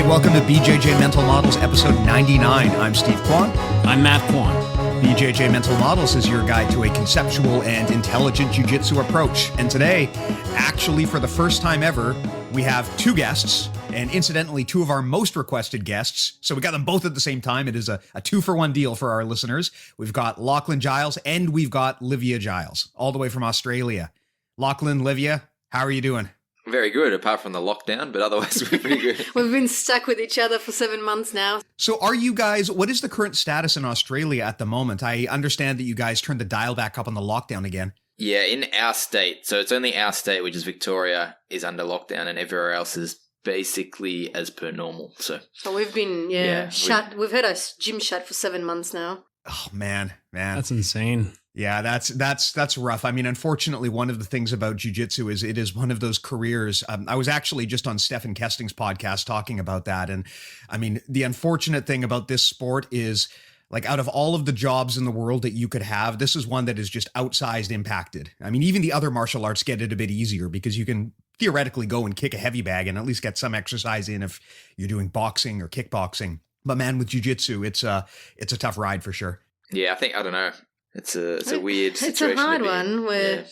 welcome to BJJ Mental Models, episode 99. I'm Steve Kwan. I'm Matt Kwan. BJJ Mental Models is your guide to a conceptual and intelligent jiu-jitsu approach. And today, actually for the first time ever, we have two guests, and incidentally, two of our most requested guests. So we got them both at the same time. It is a two-for-one deal for our listeners. We've got Lachlan Giles and we've got Livia Giles, all the way from Australia. Lachlan, Livia, how are you doing? Very good, apart from the lockdown, but otherwise we're pretty good. We've been stuck with each other for 7 months now. So are you guys, what is the current status in Australia at the moment? I understand that you guys turned the dial back up on the lockdown again. Yeah, in our state, so it's only our state, which is Victoria, is under lockdown, and everywhere else is basically as per normal. So we've been, shut. We've had our gym shut for 7 months now. Oh, man. That's insane. Yeah, that's rough. I mean, unfortunately, one of the things about jiu-jitsu is it is one of those careers. I was actually just on Stephen Kesting's podcast talking about that. And I mean, the unfortunate thing about this sport is, like, out of all of the jobs in the world that you could have, this is one that is just outsized impacted. I mean, even the other martial arts get it a bit easier because you can theoretically go and kick a heavy bag and at least get some exercise in if you're doing boxing or kickboxing. But man, with jiu-jitsu, it's a tough ride for sure. Yeah, I don't know. It's a weird situation. It's a hard one where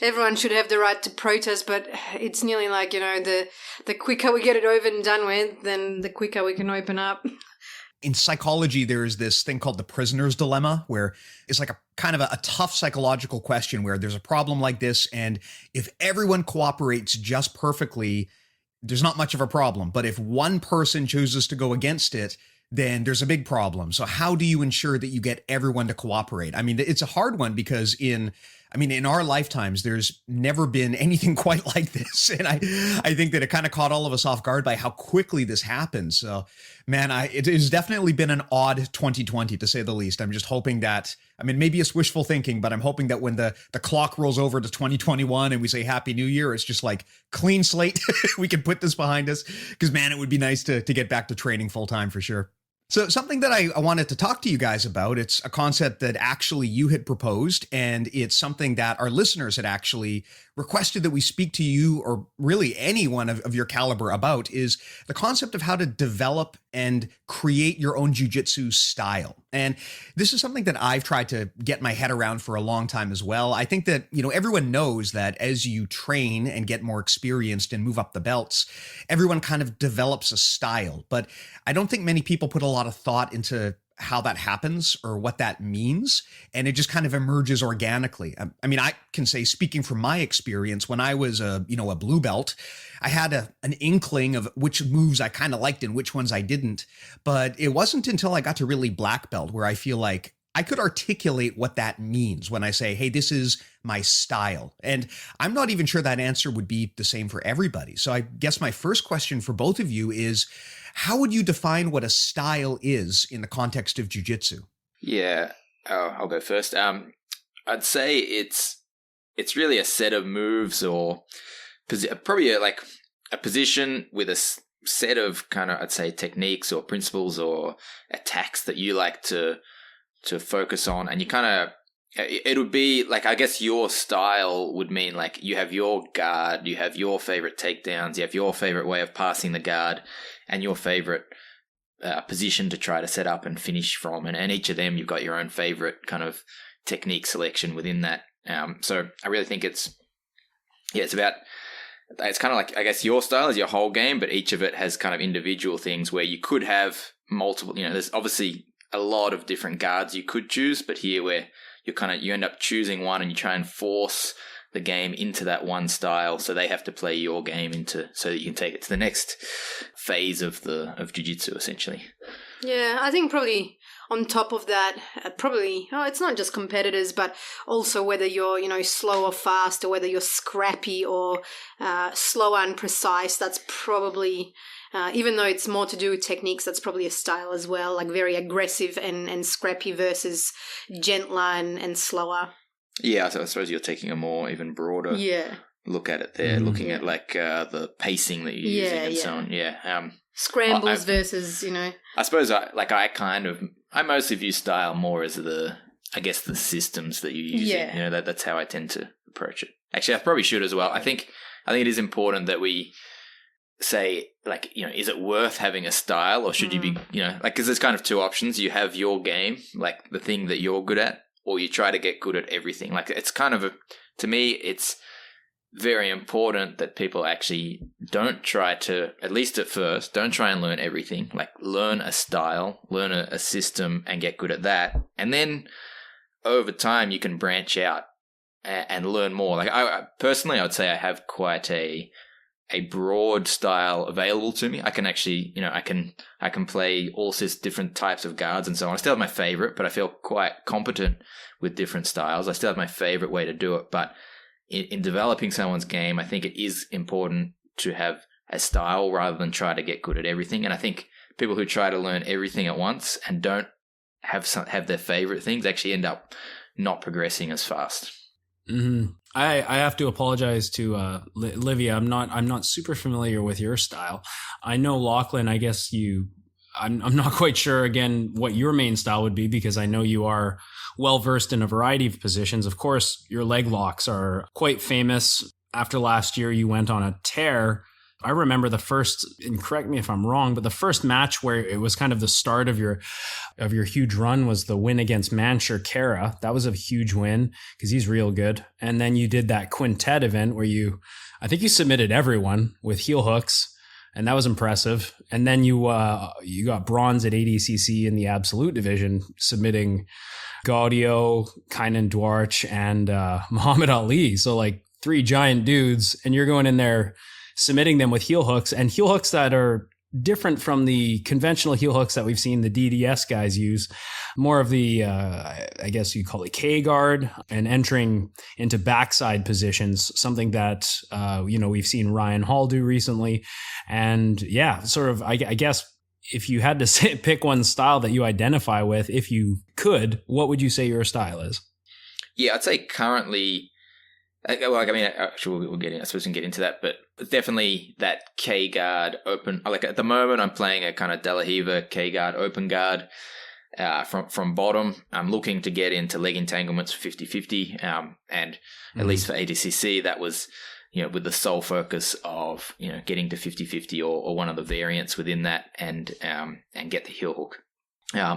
everyone should have the right to protest, but it's nearly like, the quicker we get it over and done with, then the quicker we can open up. In psychology, there is this thing called the prisoner's dilemma, where it's like a kind of a tough psychological question where there's a problem like this, and if everyone cooperates just perfectly, there's not much of a problem. But if one person chooses to go against it, then there's a big problem. So how do you ensure that you get everyone to cooperate? I mean, it's a hard one because in our lifetimes, there's never been anything quite like this. And I think that it kind of caught all of us off guard by how quickly this happened. So, man, it has definitely been an odd 2020, to say the least. I'm just hoping that, maybe it's wishful thinking, but I'm hoping that when the clock rolls over to 2021 and we say Happy New Year, it's just like clean slate. We can put this behind us because, man, it would be nice to get back to training full time for sure. So something that I wanted to talk to you guys about, it's a concept that actually you had proposed, and it's something that our listeners had actually requested that we speak to you, or really anyone of your caliber, about, is the concept of how to develop and create your own jiu-jitsu style. And this is something that I've tried to get my head around for a long time as well. I think that, everyone knows that as you train and get more experienced and move up the belts, everyone kind of develops a style. But I don't think many people put a lot of thought into how that happens or what that means. And it just kind of emerges organically. I can say, speaking from my experience, when I was a blue belt, I had an inkling of which moves I kind of liked and which ones I didn't. But it wasn't until I got to really black belt where I feel like I could articulate what that means when I say, hey, this is my style. And I'm not even sure that answer would be the same for everybody. So I guess my first question for both of you is, how would you define what a style is in the context of jiu-jitsu? Yeah, I'll go first. I'd say it's really a set of moves, or probably like a position with a set of kind of, I'd say, techniques or principles or attacks that you like to focus on. And you kind of, it would be like, I guess your style would mean like you have your guard, you have your favorite takedowns, you have your favorite way of passing the guard, and your favorite position to try to set up and finish from. And each of them, you've got your own favorite kind of technique selection within that. So I really think it's kind of like, I guess your style is your whole game, but each of it has kind of individual things where you could have multiple, there's obviously a lot of different guards you could choose, but here where you end up choosing one and you try and force the game into that one style, so they have to play your game so that you can take it to the next phase of jiu-jitsu, essentially. Yeah, I think probably on top of that, it's not just competitors, but also whether you're, slow or fast, or whether you're scrappy or slower and precise. That's probably, even though it's more to do with techniques, that's probably a style as well, like very aggressive and scrappy versus gentler and slower. Yeah, so I suppose you're taking a more even broader look at it there, looking at like the pacing that you're using and so on. Yeah. Scrambles versus, I suppose I mostly view style more as the systems that you're using. Yeah. That's how I tend to approach it. Actually, I probably should as well. I think it is important that we say, like, is it worth having a style, or should you be, like, because there's kind of two options. You have your game, like the thing that you're good at, or you try to get good at everything. Like, it's kind of to me, it's very important that people actually don't try to, at least at first, don't try and learn everything. Like, learn a style, learn a system, and get good at that. And then over time, you can branch out and learn more. Like, I personally, I would say I have quite a broad style available to me. I can actually, I can play all sorts different types of guards and so on. I still have my favorite, but I feel quite competent with different styles. I still have my favorite way to do it, but in developing someone's game, I think it is important to have a style rather than try to get good at everything. And I think people who try to learn everything at once and don't have their favorite things actually end up not progressing as fast. Mm-hmm. I have to apologize to Livia. I'm not super familiar with your style. I know Lachlan. I guess I'm not quite sure again what your main style would be, because I know you are well versed in a variety of positions. Of course, your leg locks are quite famous. After last year, you went on a tear. I remember the first, and correct me if I'm wrong, but the first match where it was kind of the start of your huge run was the win against Manshur Kara. That was a huge win because he's real good. And then you did that quintet event where I think you submitted everyone with heel hooks, and that was impressive. And then you got bronze at ADCC in the absolute division, submitting Gaudio, Kainan Duarch, and Muhammad Ali. So like 3 giant dudes, and you're going in there submitting them with heel hooks, and heel hooks that are different from the conventional heel hooks that we've seen the DDS guys use. More of the, I guess you call it K guard, and entering into backside positions, something that, we've seen Ryan Hall do recently. And yeah, sort of, I guess if you had to pick one style that you identify with, if you could, what would you say your style is? Yeah, I'd say currently, actually, we'll get in. I suppose we can get into that, but definitely that K guard open. Like, at the moment, I'm playing a kind of De La Riva K guard open guard from bottom. I'm looking to get into leg entanglements 50-50, and at least for ADCC, that was with the sole focus of getting to 50-50 or one of the variants within that, and get the heel hook.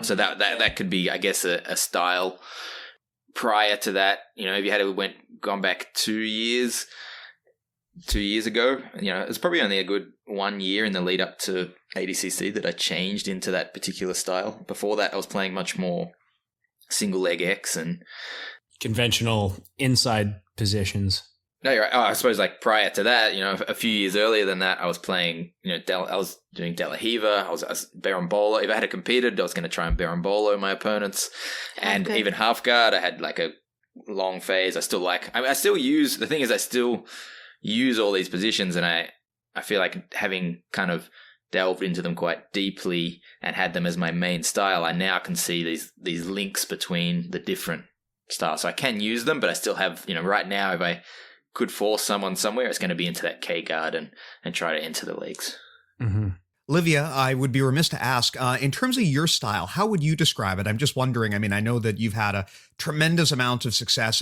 So that could be, I guess, a style. Prior to that, if you had gone back 2 years ago, it's probably only a good 1 year in the lead up to ADCC that I changed into that particular style. Before that, I was playing much more single leg X and conventional inside positions. No, you're right. I suppose like prior to that, a few years earlier than that, I was playing, I was doing De La Riva, I was Berimbolo. If I had competed, I was going to try and Berimbolo my opponents. And even half guard, I had like a long phase. I still use all these positions, and I feel like having kind of delved into them quite deeply and had them as my main style, I now can see these links between the different styles. So I can use them, but I still have, right now, if I could force someone somewhere, it's going to be into that K guard and try to enter the legs. Mm-hmm. Livia, I would be remiss to ask, in terms of your style, how would you describe it? I'm just wondering, I know that you've had a tremendous amount of success,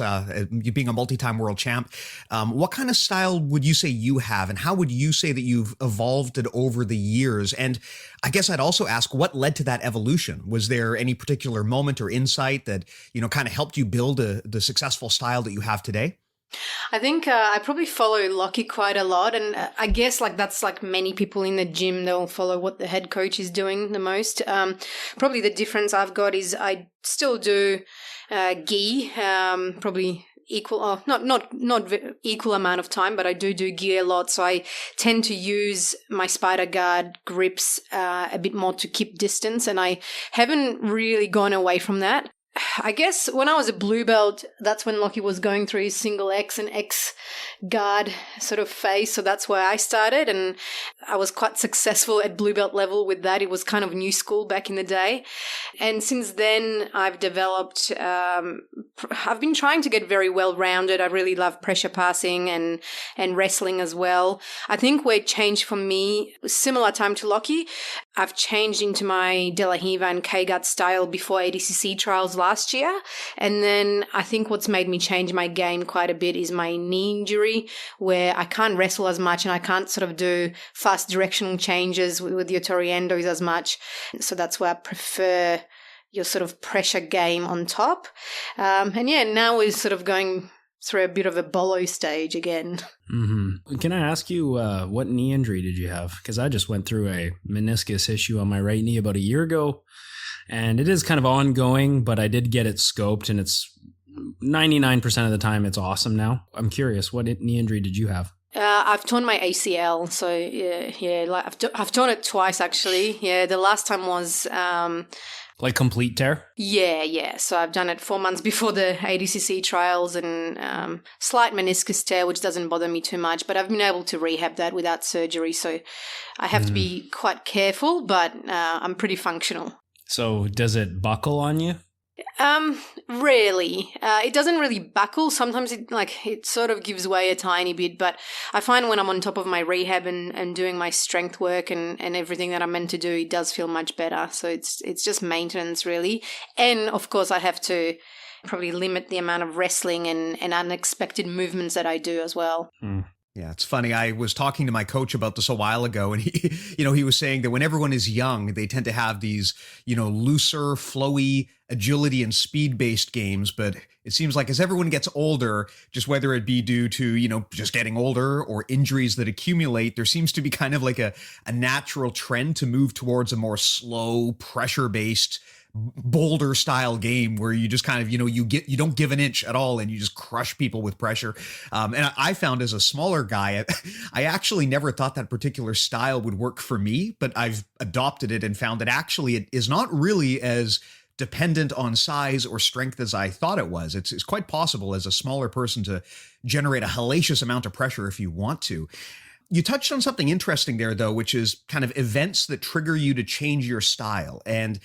you being a multi-time world champ. What kind of style would you say you have, and how would you say that you've evolved it over the years? And I guess I'd also ask, what led to that evolution? Was there any particular moment or insight that, kind of helped you build the successful style that you have today? I think I probably follow Lockie quite a lot, and I guess that's like many people in the gym, they'll follow what the head coach is doing the most. Probably the difference I've got is I still do gi, probably equal, not equal amount of time, but I do gi a lot. So I tend to use my spider guard grips a bit more to keep distance, and I haven't really gone away from that. I guess when I was a blue belt, that's when Lockie was going through his single X and X guard sort of phase. So that's where I started, and I was quite successful at blue belt level with that. It was kind of new school back in the day. And since then, I've developed, I've been trying to get very well-rounded. I really love pressure passing and wrestling as well. I think where it changed for me, similar time to Lockie, I've changed into my De La Riva and K-Guard style before ADCC trials last last year. And then I think what's made me change my game quite a bit is my knee injury, where I can't wrestle as much and I can't sort of do fast directional changes with your Toriendos as much. So that's why I prefer your sort of pressure game on top. And yeah, now we're sort of going through a bit of a bolo stage again. Mm-hmm. Can I ask you, what knee injury did you have? Because I just went through a meniscus issue on my right knee about a year ago, and it is kind of ongoing, but I did get it scoped, and it's 99% of the time it's awesome now. I'm curious, what knee injury did you have? I've torn my ACL, so yeah, like I've torn it twice actually. Yeah, the last time was like complete tear? Yeah. So I've done it 4 months before the ADCC trials, and slight meniscus tear, which doesn't bother me too much. But I've been able to rehab that without surgery, so I have to be quite careful. But I'm pretty functional. So does it buckle on you? Rarely. It doesn't really buckle. Sometimes it sort of gives way a tiny bit, but I find when I'm on top of my rehab and doing my strength work and everything that I'm meant to do, it does feel much better. So it's just maintenance really. And of course I have to probably limit the amount of wrestling and unexpected movements that I do as well. Yeah, it's funny. I was talking to my coach about this a while ago, and he was saying that when everyone is young, they tend to have these, looser, flowy, agility and speed-based games. But it seems like as everyone gets older, just whether it be due to, just getting older or injuries that accumulate, there seems to be kind of like a natural trend to move towards a more slow, pressure-based, boulder style game where you just kind of, you don't give an inch at all and you just crush people with pressure. And I found as a smaller guy, I actually never thought that particular style would work for me, but I've adopted it and found that actually it is not really as dependent on size or strength as I thought it was. It's quite possible as a smaller person to generate a hellacious amount of pressure if you want to. You touched on something interesting there, though, which is kind of events that trigger you to change your style. And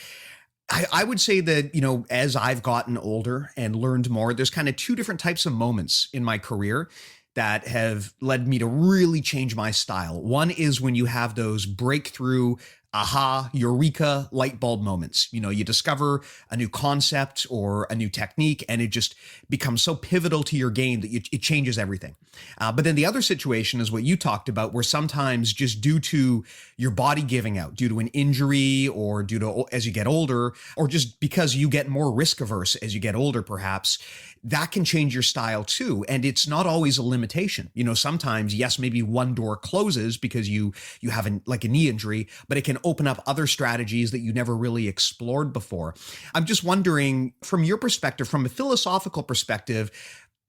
I would say that, as I've gotten older and learned more, there's kind of two different types of moments in my career that have led me to really change my style. One is when you have those breakthrough, aha, eureka, light bulb moments. You discover a new concept or a new technique, and it just becomes so pivotal to your game that it changes everything. But then the other situation is what you talked about, where sometimes just due to your body giving out, due to an injury or due to as you get older, or just because you get more risk averse as you get older, perhaps, that can change your style too. And it's not always a limitation. Sometimes, yes, maybe one door closes because you have a knee injury, but it can open up other strategies that you never really explored before. I'm just wondering, from your perspective, from a philosophical perspective,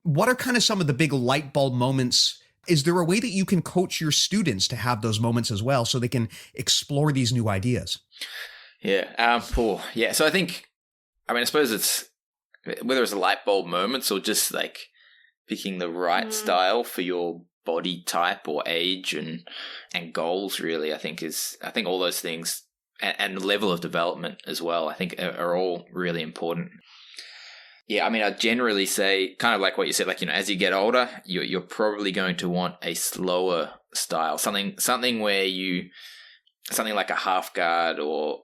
what are kind of some of the big light bulb moments? Is there a way that you can coach your students to have those moments as well so they can explore these new ideas? Yeah. So I suppose it's whether it's a light bulb moments or just like picking the right style for your body type or age and goals, really, I think all those things and level of development as well, I think are all really important. Yeah, I generally say kind of like what you said, as you get older, you're probably going to want a slower style, something like a half guard or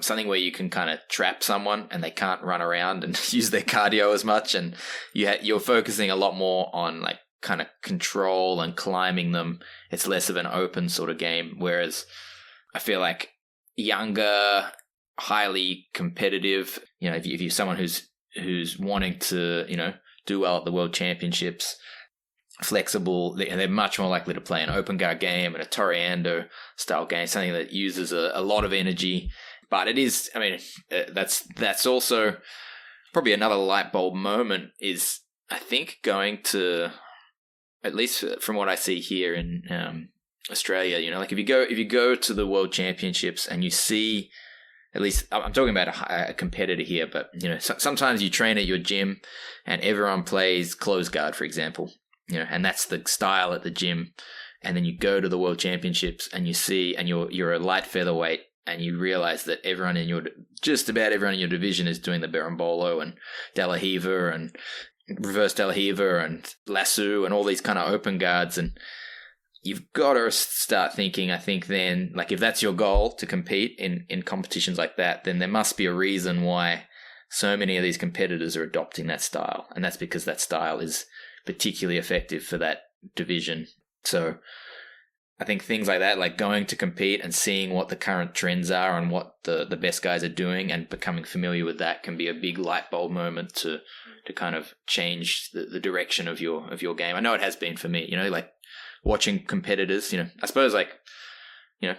something where you can kind of trap someone and they can't run around and use their cardio as much, and you're focusing a lot more on kind of control and climbing them. It's less of an open sort of game, whereas I feel like younger, highly competitive, if you're someone who's wanting to do well at the World Championships, flexible, they're much more likely to play an open guard game and a Toriando style game, something that uses a lot of energy. But it is, that's also probably another light bulb moment is, I think, going to, at least from what I see here in Australia, if you go to the World Championships and you see, at least I'm talking about a competitor here, but sometimes you train at your gym and everyone plays close guard, for example. And that's the style at the gym. And then you go to the World Championships and you see, and you're a light featherweight, and you realize that just about everyone in your division is doing the berimbolo and De La Riva and reverse De La Riva and lasso and all these kind of open guards. And you've got to start thinking, I think then, if that's your goal to compete in competitions like that, then there must be a reason why so many of these competitors are adopting that style, and that's because that style is particularly effective for that division. So I think things like that, like going to compete and seeing what the current trends are and what the best guys are doing and becoming familiar with that, can be a big light bulb moment to kind of change the direction of your game. I know it has been for me, like watching competitors, I suppose, like,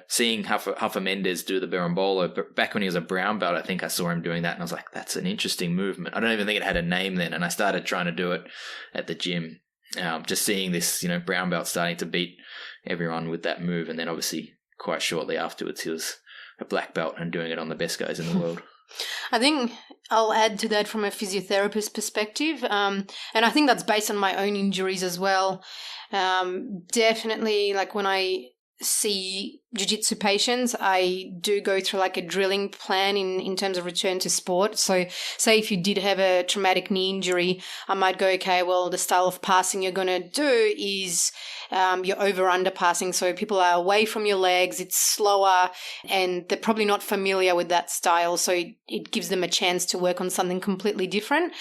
seeing Hufa Mendez do the Berimbolo, but back when he was a brown belt, I think I saw him doing that and I was like, that's an interesting movement. I don't even think it had a name then. And I started trying to do it at the gym. Just seeing this, brown belt starting to beat everyone with that move. And then obviously quite shortly afterwards, he was a black belt and doing it on the best guys in the world. I think I'll add to that from a physiotherapist perspective. And I think that's based on my own injuries as well. Definitely, like when I see jiu-jitsu patients, I do go through like a drilling plan in terms of return to sport. So say if you did have a traumatic knee injury, I might go, okay, well, the style of passing you're going to do is you're over-under passing. So people are away from your legs, it's slower, and they're probably not familiar with that style. So it gives them a chance to work on something completely different.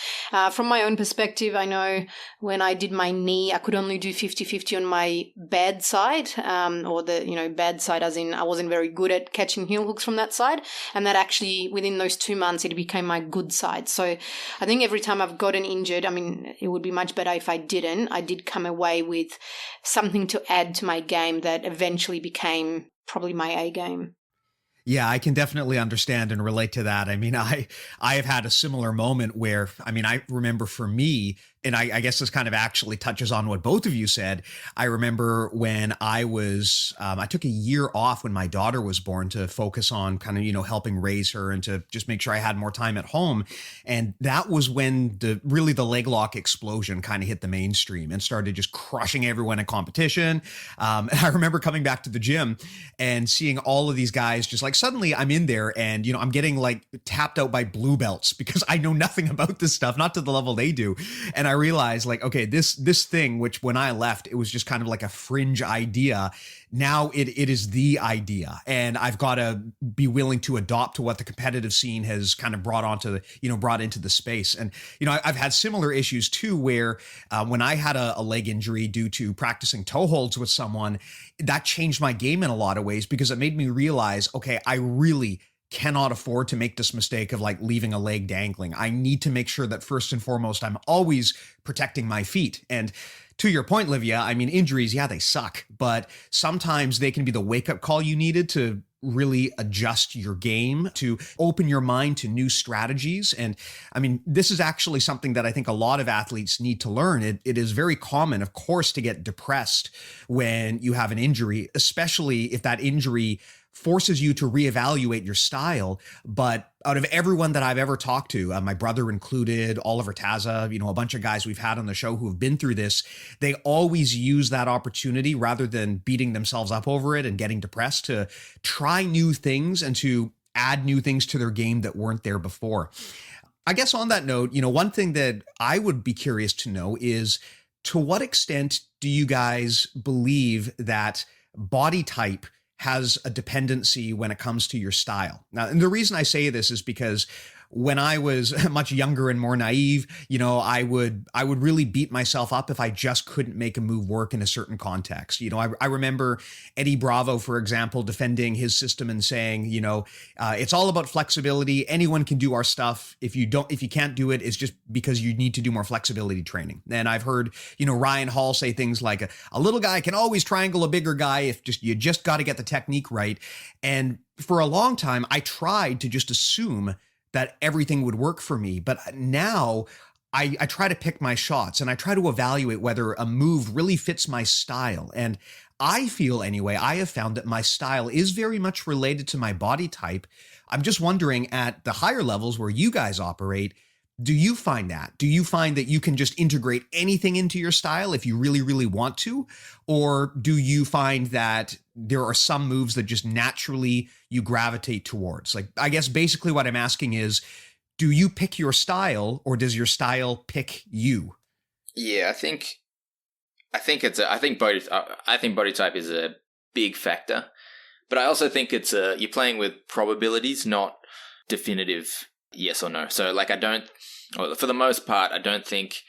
From my own perspective, I know when I did my knee, I could only do 50-50 on my bad side, or the, bad side as in I wasn't very good at catching heel hooks from that side. And that actually, within those 2 months, it became my good side. So I think every time I've gotten injured, I mean, it would be much better if I didn't. I did come away with something to add to my game that eventually became probably my A game. Yeah, I can definitely understand and relate to that. I mean, I have had a similar moment where, I remember for me, and I guess this kind of actually touches on what both of you said. I remember when I was, I took a year off when my daughter was born to focus on kind of, helping raise her and to just make sure I had more time at home. And that was when the leg lock explosion kind of hit the mainstream and started just crushing everyone in competition. And I remember coming back to the gym and seeing all of these guys just like, suddenly I'm in there and, I'm getting like tapped out by blue belts because I know nothing about this stuff, not to the level they do. And I realized like, okay, this thing, which when I left, it was just kind of like a fringe idea. Now it is the idea. And I've got to be willing to adopt to what the competitive scene has kind of brought into the space. And, I've had similar issues too, where when I had a leg injury due to practicing toe holds with someone, that changed my game in a lot of ways because it made me realize, okay, I really cannot afford to make this mistake of like leaving a leg dangling. I need to make sure that first and foremost, I'm always protecting my feet. And to your point, Livia, injuries, yeah, they suck, but sometimes they can be the wake-up call you needed to really adjust your game, to open your mind to new strategies. And this is actually something that I think a lot of athletes need to learn. It is very common, of course, to get depressed when you have an injury, especially if that injury forces you to reevaluate your style. But out of everyone that I've ever talked to, my brother included, Oliver Taza, a bunch of guys we've had on the show who have been through this, they always use that opportunity rather than beating themselves up over it and getting depressed to try new things and to add new things to their game that weren't there before. I guess on that note, one thing that I would be curious to know is, to what extent do you guys believe that body type has a dependency when it comes to your style? Now, and the reason I say this is because when I was much younger and more naive, I would really beat myself up if I just couldn't make a move work in a certain context. I remember Eddie Bravo, for example, defending his system and saying, it's all about flexibility. Anyone can do our stuff. If you can't do it, it's just because you need to do more flexibility training. And I've heard, Ryan Hall say things like a little guy can always triangle a bigger guy if you just got to get the technique right. And for a long time, I tried to just assume that everything would work for me. But now I try to pick my shots and I try to evaluate whether a move really fits my style. And I feel anyway, I have found that my style is very much related to my body type. I'm just wondering, at the higher levels where you guys operate, do you find that? Do you find that you can just integrate anything into your style if you really, really want to? Or do you find that there are some moves that just naturally you gravitate towards? Like, I guess basically what I'm asking is, do you pick your style or does your style pick you? Yeah, I think body type is a big factor, but I also think it's you're playing with probabilities, not definitive Yes or no? So like for the most part, I don't think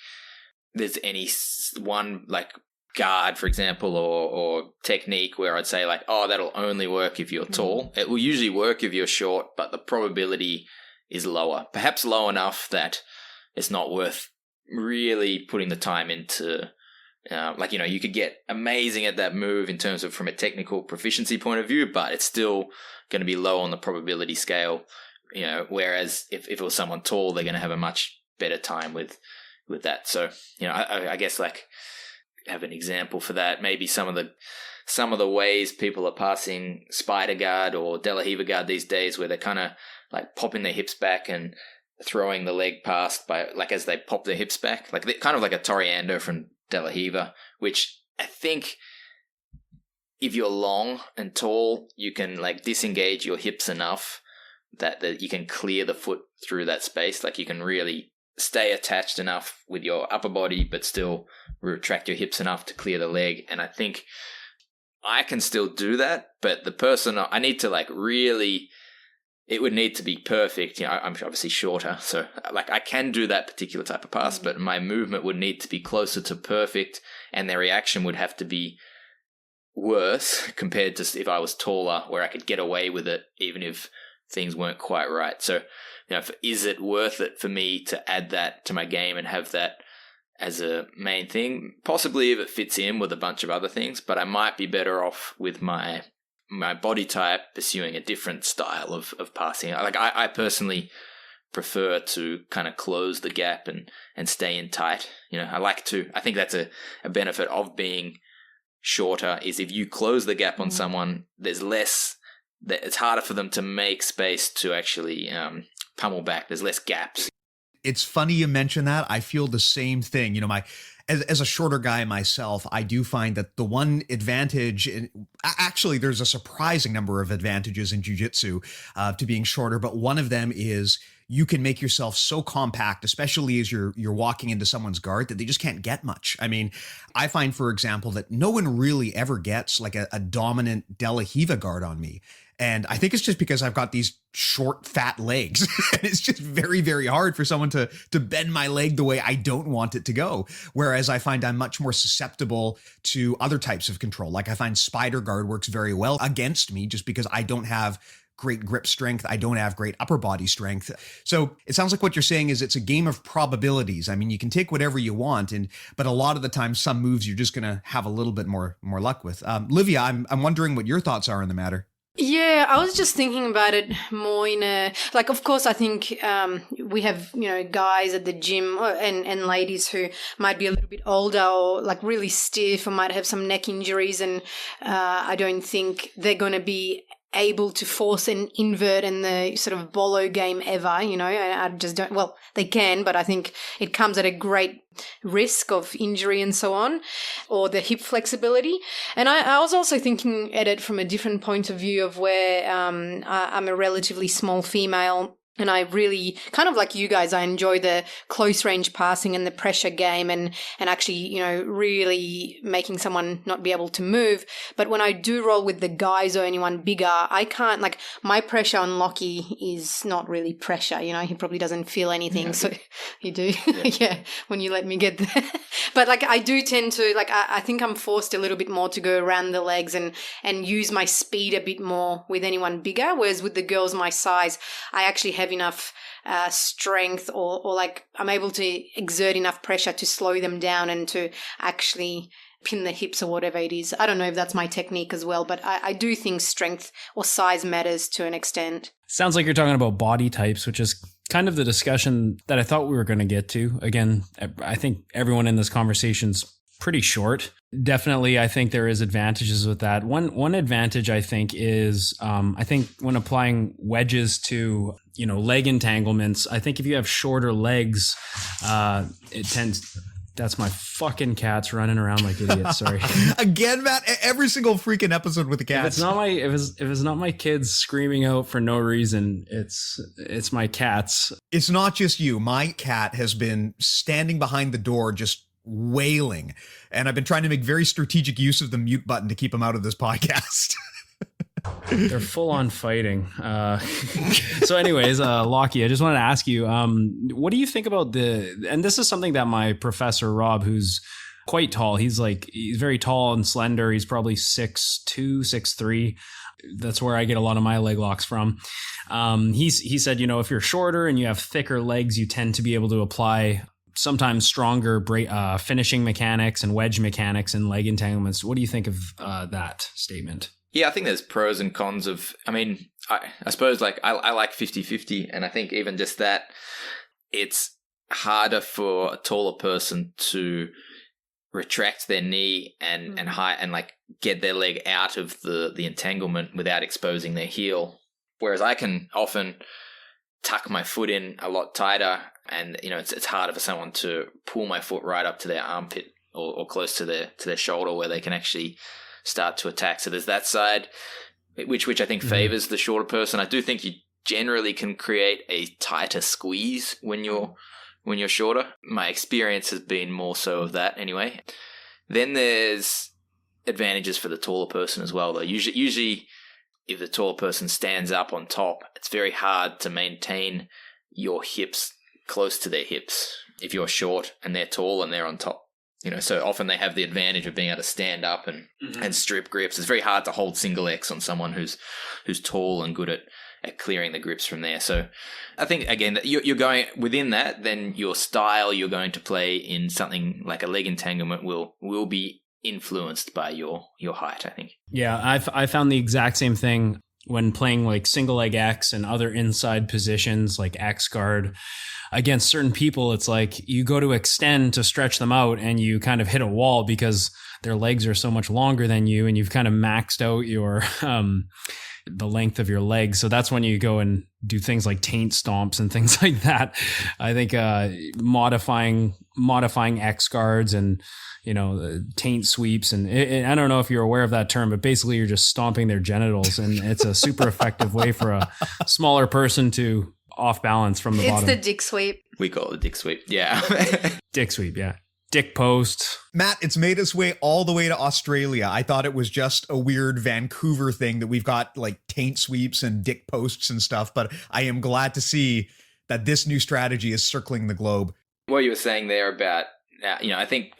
there's any one like guard, for example, or technique where I'd say like, oh, that'll only work if you're tall. It will usually work if you're short, but the probability is lower. Perhaps low enough that it's not worth really putting the time into. You could get amazing at that move in terms of from a technical proficiency point of view, but it's still going to be low on the probability scale. Whereas if it was someone tall, they're going to have a much better time with that. So, I guess like have an example for that. Maybe some of the ways people are passing spider guard or De La Riva guard these days, where they're kind of like popping their hips back and throwing the leg past by like as they pop their hips back, like kind of like a Toriando from De La Riva, which I think if you're long and tall, you can like disengage your hips enough that you can clear the foot through that space. Like you can really stay attached enough with your upper body, but still retract your hips enough to clear the leg. And I think I can still do that, but the person I need to like really, it would need to be perfect. I'm obviously shorter, so like I can do that particular type of pass, but my movement would need to be closer to perfect, and their reaction would have to be worse compared to if I was taller, where I could get away with it even if things weren't quite right. So, is it worth it for me to add that to my game and have that as a main thing? Possibly if it fits in with a bunch of other things, but I might be better off with my body type pursuing a different style of passing. Like I personally prefer to kind of close the gap and stay in tight. I think that's a benefit of being shorter, is if you close the gap on someone, there's less, it's harder for them to make space to actually pummel back. There's less gaps. It's funny you mention that. I feel the same thing. As a shorter guy myself, I do find that the one advantage, actually there's a surprising number of advantages in jiu-jitsu to being shorter, but one of them is you can make yourself so compact, especially as you're walking into someone's guard, that they just can't get much. I mean, I find, for example, that no one really ever gets like a dominant De La Riva guard on me. And I think it's just because I've got these short, fat legs. And it's just very, very hard for someone to bend my leg the way I don't want it to go. Whereas I find I'm much more susceptible to other types of control. Like I find spider guard works very well against me just because I don't have great grip strength. I don't have great upper body strength. So it sounds like what you're saying is it's a game of probabilities. I mean, you can take whatever you want, but a lot of the time, some moves you're just going to have a little bit more luck with. Livia, I'm wondering what your thoughts are on the matter. Yeah, I was just thinking about it more in of course, I think we have, guys at the gym and ladies who might be a little bit older or like really stiff or might have some neck injuries. And I don't think they're going to be able to force an invert in the sort of bolo game ever, I just don't, well, they can, but I think it comes at a great risk of injury and so on, or the hip flexibility. And I was also thinking at it from a different point of view of where I'm a relatively small female. And I really, kind of like you guys, I enjoy the close range passing and the pressure game and actually, really making someone not be able to move. But when I do roll with the guys or anyone bigger, I can't, like, my pressure on Lockie is not really pressure, he probably doesn't feel anything. Yeah, so you do? Yeah, when you let me get there. But like, I do tend to, like, I think I'm forced a little bit more to go around the legs and use my speed a bit more with anyone bigger. Whereas with the girls my size, I actually have enough strength or like I'm able to exert enough pressure to slow them down and to actually pin the hips or whatever it is. I don't know if that's my technique as well, but I do think strength or size matters to an extent. Sounds like you're talking about body types, which is kind of the discussion that I thought we were going to get to. Again, I think everyone in this conversation's pretty short. Definitely, I think there is advantages with that. One advantage I think is, I think when applying wedges to, leg entanglements, I think if you have shorter legs, it tends. That's my fucking cats running around like idiots. Sorry. Again, Matt, every single freaking episode with the cats. If it's not my kids screaming out for no reason, it's my cats. It's not just you. My cat has been standing behind the door just wailing, and I've been trying to make very strategic use of the mute button to keep him out of this podcast. They're full on fighting. So anyways, Lockie, I just wanted to ask you, what do you think about and this is something that my professor, Rob, who's quite tall, he's very tall and slender. He's probably 6'2", 6'3". That's where I get a lot of my leg locks from. He said, if you're shorter and you have thicker legs, you tend to be able to apply sometimes stronger finishing mechanics and wedge mechanics and leg entanglements. What do you think of that statement? Yeah, I think there's pros and cons of, I suppose I like 50-50, and I think even just that, it's harder for a taller person to retract their knee and get their leg out of the entanglement without exposing their heel. Whereas I can often tuck my foot in a lot tighter, and it's harder for someone to pull my foot right up to their armpit or close to their shoulder where they can actually start to attack. So there's that side, which I think favors the shorter person. I do think you generally can create a tighter squeeze when you're shorter. My experience has been more so of that anyway. Then there's advantages for the taller person as well, though. Usually if the taller person stands up on top, it's very hard to maintain your hips close to their hips if you're short and they're tall and they're on top. So often they have the advantage of being able to stand up and strip grips. It's very hard to hold single X on someone who's tall and good at clearing the grips from there. So I think, again, that you're going within that, then your style you're going to play in something like a leg entanglement will be influenced by your height, I think. Yeah, I found the exact same thing when playing like single leg X and other inside positions like X guard against certain people. It's like you go to extend to stretch them out and you kind of hit a wall because their legs are so much longer than you, and you've kind of maxed out your the length of your legs. So that's when you go and do things like taint stomps and things like that. I think modifying X guards and taint sweeps, and I don't know if you're aware of that term, but basically you're just stomping their genitals, and it's a super effective way for a smaller person to off balance from the bottom. It's the dick sweep. We call it the dick sweep. Yeah. Dick sweep. Yeah. Dick post. Matt, it's made its way all the way to Australia. I thought it was just a weird Vancouver thing that we've got like taint sweeps and dick posts and stuff, but I am glad to see that this new strategy is circling the globe. What you were saying there about, I think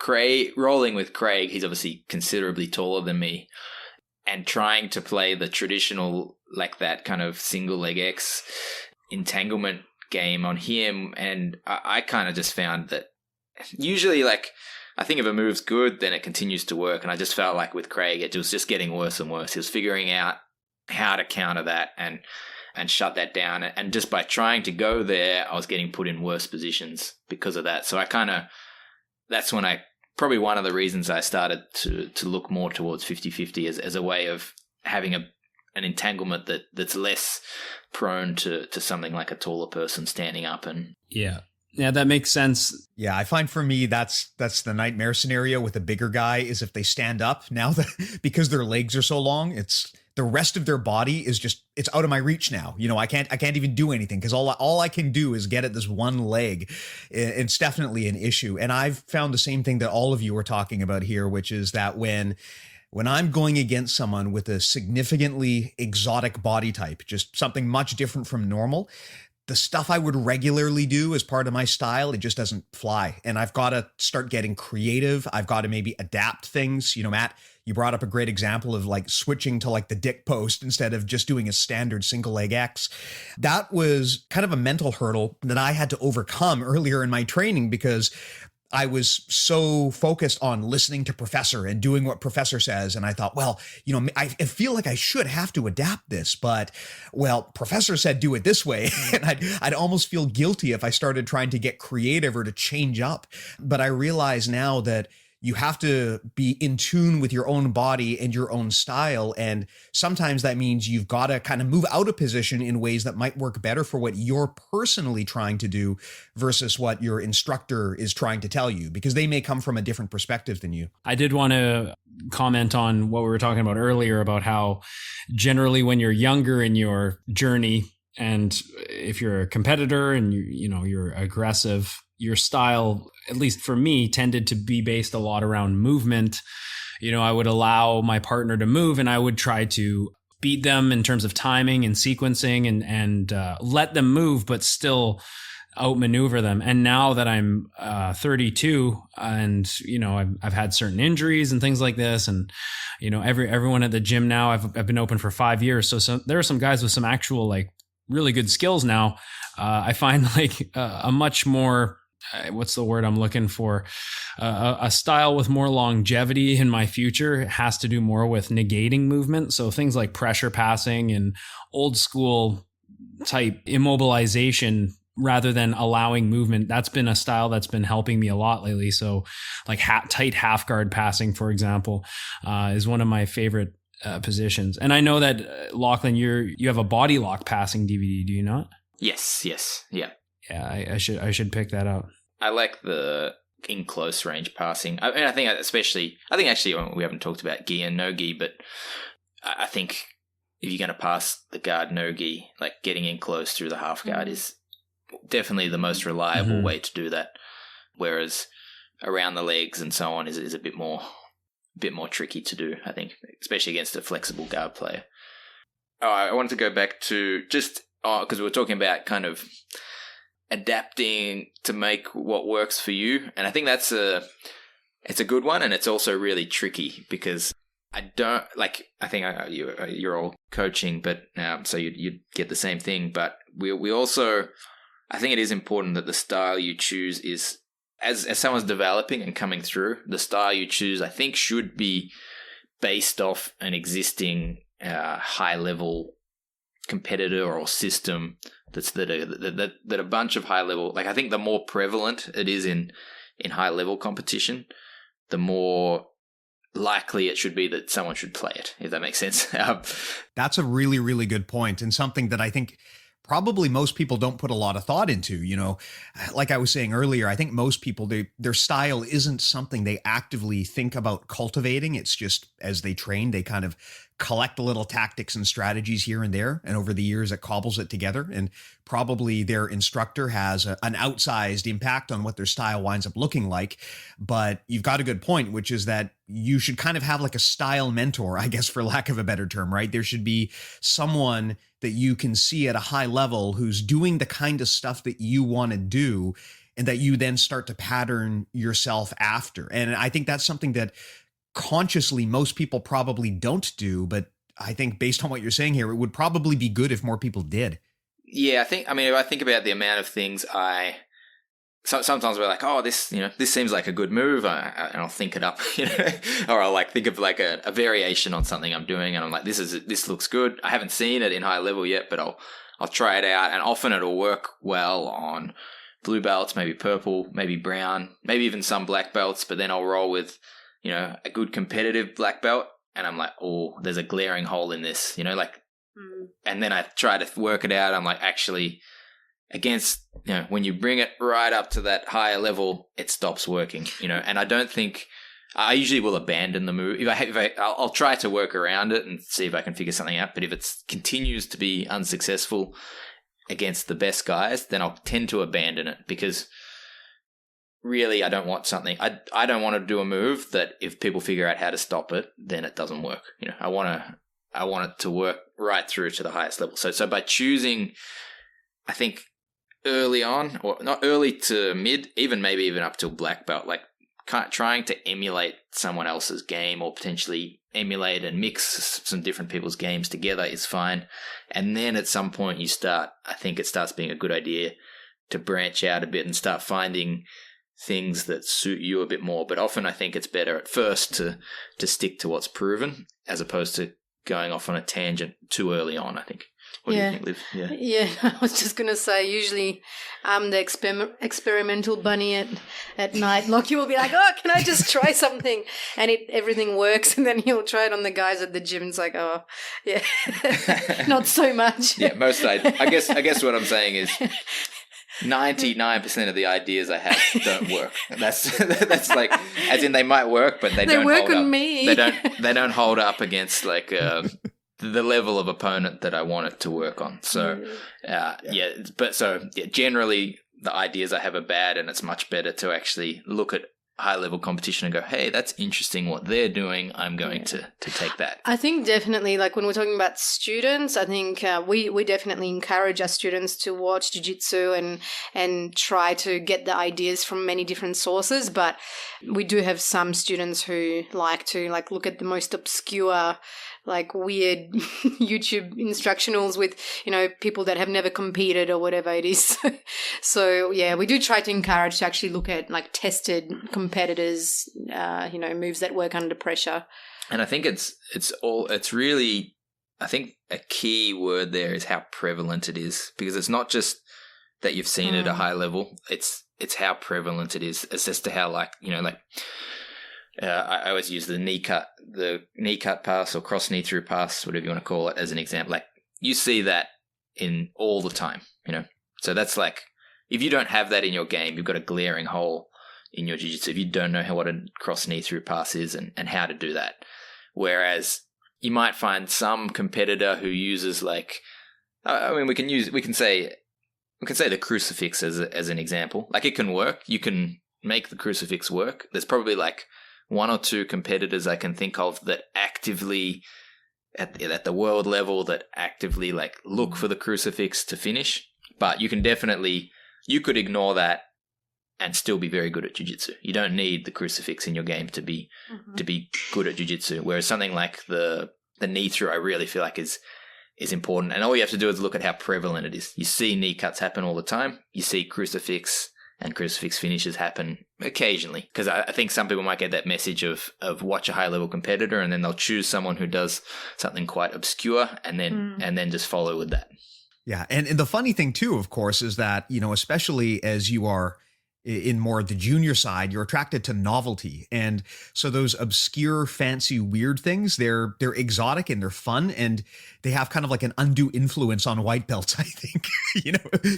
rolling with Craig, he's obviously considerably taller than me, and trying to play the traditional, like that kind of single leg X entanglement game on him. And I kind of just found that usually, like, I think if a move's good, then it continues to work. And I just felt like with Craig, it was just getting worse and worse. He was figuring out how to counter that and shut that down. And just by trying to go there, I was getting put in worse positions because of that. So that's when probably one of the reasons I started to look more towards 50-50 as a way of having an entanglement that's less prone to something like a taller person standing up. And yeah, that makes sense. Yeah, I find for me that's the nightmare scenario with a bigger guy is if they stand up now that because their legs are so long, it's the rest of their body is just, it's out of my reach now. I can't even do anything because all I can do is get at this one leg. It's definitely an issue. And I've found the same thing that all of you are talking about here, which is that when I'm going against someone with a significantly exotic body type, just something much different from normal, the stuff I would regularly do as part of my style, it just doesn't fly. And I've got to start getting creative. I've got to maybe adapt things. Matt, you brought up a great example of like switching to like the dick post instead of just doing a standard single leg X. That was kind of a mental hurdle that I had to overcome earlier in my training because I was so focused on listening to Professor and doing what Professor says. And I thought, well, I feel like I should have to adapt this, but Professor said, do it this way. And I'd almost feel guilty if I started trying to get creative or to change up. But I realize now that you have to be in tune with your own body and your own style. And sometimes that means you've got to kind of move out of position in ways that might work better for what you're personally trying to do versus what your instructor is trying to tell you, because they may come from a different perspective than you. I did want to comment on what we were talking about earlier about how generally when you're younger in your journey, and if you're a competitor and you're aggressive, your style, at least for me, tended to be based a lot around movement. I would allow my partner to move and I would try to beat them in terms of timing and sequencing and let them move, but still outmaneuver them. And now that I'm 32 and, I've had certain injuries and things like this. And, everyone at the gym now, I've been open for 5 years. So there are some guys with some actual like really good skills now. I find like a much more, what's the word I'm looking for? A style with more longevity in my future has to do more with negating movement. So things like pressure passing and old school type immobilization rather than allowing movement. That's been a style that's been helping me a lot lately. So like tight half guard passing, for example, is one of my favorite positions. And I know that Lachlan, you have a body lock passing DVD, do you not? Yes. Yeah. Yeah, I should pick that up. I like the in close range passing. I think actually we haven't talked about gi and no gi, but I think if you're going to pass the guard no gi, like getting in close through the half guard is definitely the most reliable way to do that. Whereas around the legs and so on is a bit more tricky to do, I think, especially against a flexible guard player. I wanted to go back to just because we were talking about kind of adapting to make what works for you, and I think it's a good one, and it's also really tricky because I don't like. I think you're all coaching, but so you get the same thing. But we also, I think it is important that the style you choose is as someone's developing and coming through, the style you choose, I think, should be based off an existing high level competitor or system that a bunch of high level, like I think the more prevalent it is in high level competition, the more likely it should be that someone should play it, if that makes sense. That's a really, really good point, and something that I think probably most people don't put a lot of thought into. Like I was saying earlier, I think most people, their style isn't something they actively think about cultivating. It's just as they train, they kind of collect little tactics and strategies here and there. And over the years, it cobbles it together. And probably their instructor has an outsized impact on what their style winds up looking like. But you've got a good point, which is that you should kind of have like a style mentor, I guess, for lack of a better term, right? There should be someone that you can see at a high level who's doing the kind of stuff that you want to do and that you then start to pattern yourself after. And I think that's something that consciously most people probably don't do, but I think based on what you're saying here, it would probably be good if more people did. Yeah, if I think about the amount of things sometimes we're like, oh, this seems like a good move, and I'll think it up, or I'll like think of like a variation on something I'm doing, and I'm like, this looks good. I haven't seen it in high level yet, but I'll try it out, and often it'll work well on blue belts, maybe purple, maybe brown, maybe even some black belts. But then I'll roll with a good competitive black belt, and I'm like, oh, there's a glaring hole in this, and then I try to work it out. I'm like, actually, against, when you bring it right up to that higher level, it stops working, and I don't think, I usually will abandon the move. I'll try to work around it and see if I can figure something out. But if it continues to be unsuccessful against the best guys, then I'll tend to abandon it, because really I don't want something. I don't want to do a move that if people figure out how to stop it, then it doesn't work. I want it to work right through to the highest level. So by choosing, I think, early on, or not early to mid, maybe even up till black belt, like trying to emulate someone else's game, or potentially emulate and mix some different people's games together, is fine. And then at some point I think it starts being a good idea to branch out a bit and start finding things that suit you a bit more. But often I think it's better at first to stick to what's proven, as opposed to going off on a tangent too early on, I think. What do you think, Liv? Yeah, I was just going to say, usually I'm the experimental bunny at night. Lockie will be like, oh, can I just try something? And everything works, and then he'll try it on the guys at the gym. It's like, oh, yeah, not so much. Yeah, I guess what I'm saying is 99% of the ideas I have don't work. That's like, as in they might work, but they don't work hold on up. me. They don't hold up against like the level of opponent that I want it to work on. So generally the ideas I have are bad, and it's much better to actually look at high level competition and go, hey, that's interesting what they're doing. I'm going to take that. I think definitely, like when we're talking about students, I think we definitely encourage our students to watch jiu-jitsu and try to get the ideas from many different sources. But we do have some students who like to look at the most obscure, weird YouTube instructionals with, people that have never competed or whatever it is. So yeah, we do try to encourage to actually look at tested competitors, moves that work under pressure. And I think it's really, I think a key word there is how prevalent it is, because it's not just that you've seen it at a high level. It's how prevalent it is. It's as to how I always use the knee cut pass or cross knee through pass, whatever you want to call it, as an example. You see that in all the time, So that's if you don't have that in your game, you've got a glaring hole in your jiu-jitsu if you don't know what a cross knee through pass is and how to do that. Whereas you might find some competitor who uses we can say the crucifix as an example. It can work. You can make the crucifix work. There's probably one or two competitors I can think of that actively at the world level that actively look for the crucifix to finish. But you could ignore that and still be very good at jiu-jitsu. You don't need the crucifix in your game to be good at jiu-jitsu. Whereas something like the knee through, I really feel is important. And all you have to do is look at how prevalent it is. You see knee cuts happen all the time. You see crucifix and crucifix finishes happen occasionally. Because I think some people might get that message of watch a high-level competitor and then they'll choose someone who does something quite obscure and then just follow with that. Yeah. And the funny thing too, of course, is that, especially as you are in more the junior side, you're attracted to novelty. And so those obscure, fancy, weird things, they're exotic and they're fun, and they have kind of an undue influence on white belts, I think.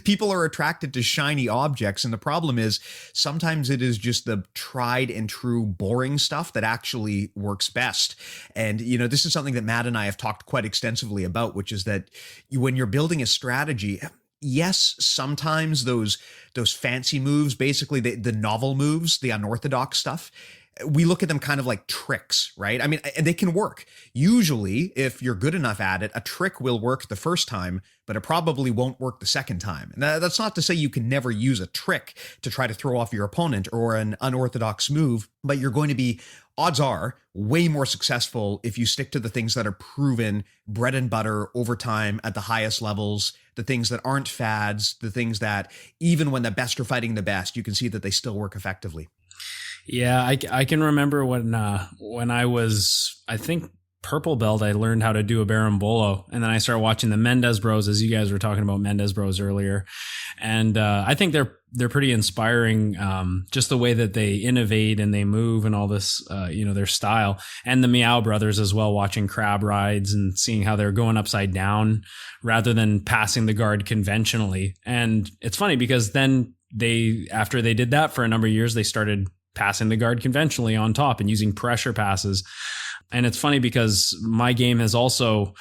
People are attracted to shiny objects, and the problem is sometimes it is just the tried and true boring stuff that actually works best. And, this is something that Matt and I have talked quite extensively about, which is that when you're building a strategy, yes, sometimes those fancy moves, basically the novel moves, the unorthodox stuff, we look at them kind of like tricks, right? I mean, and they can work. Usually, if you're good enough at it, a trick will work the first time, but it probably won't work the second time. And that's not to say you can never use a trick to try to throw off your opponent or an unorthodox move, but you're going to be, odds are, way more successful if you stick to the things that are proven bread and butter over time at the highest levels, the things that aren't fads, the things that even when the best are fighting the best, you can see that they still work effectively. Yeah, I can remember when I was, I think, purple belt, I learned how to do a berimbolo, and then I started watching the Mendez Bros, as you guys were talking about Mendez Bros earlier, and I think they're pretty inspiring, just the way that they innovate and they move and all this, their style, and the Meow Brothers as well, watching crab rides and seeing how they're going upside down rather than passing the guard conventionally. And it's funny because then after they did that for a number of years, they started passing the guard conventionally on top and using pressure passes. And it's funny because my game has also,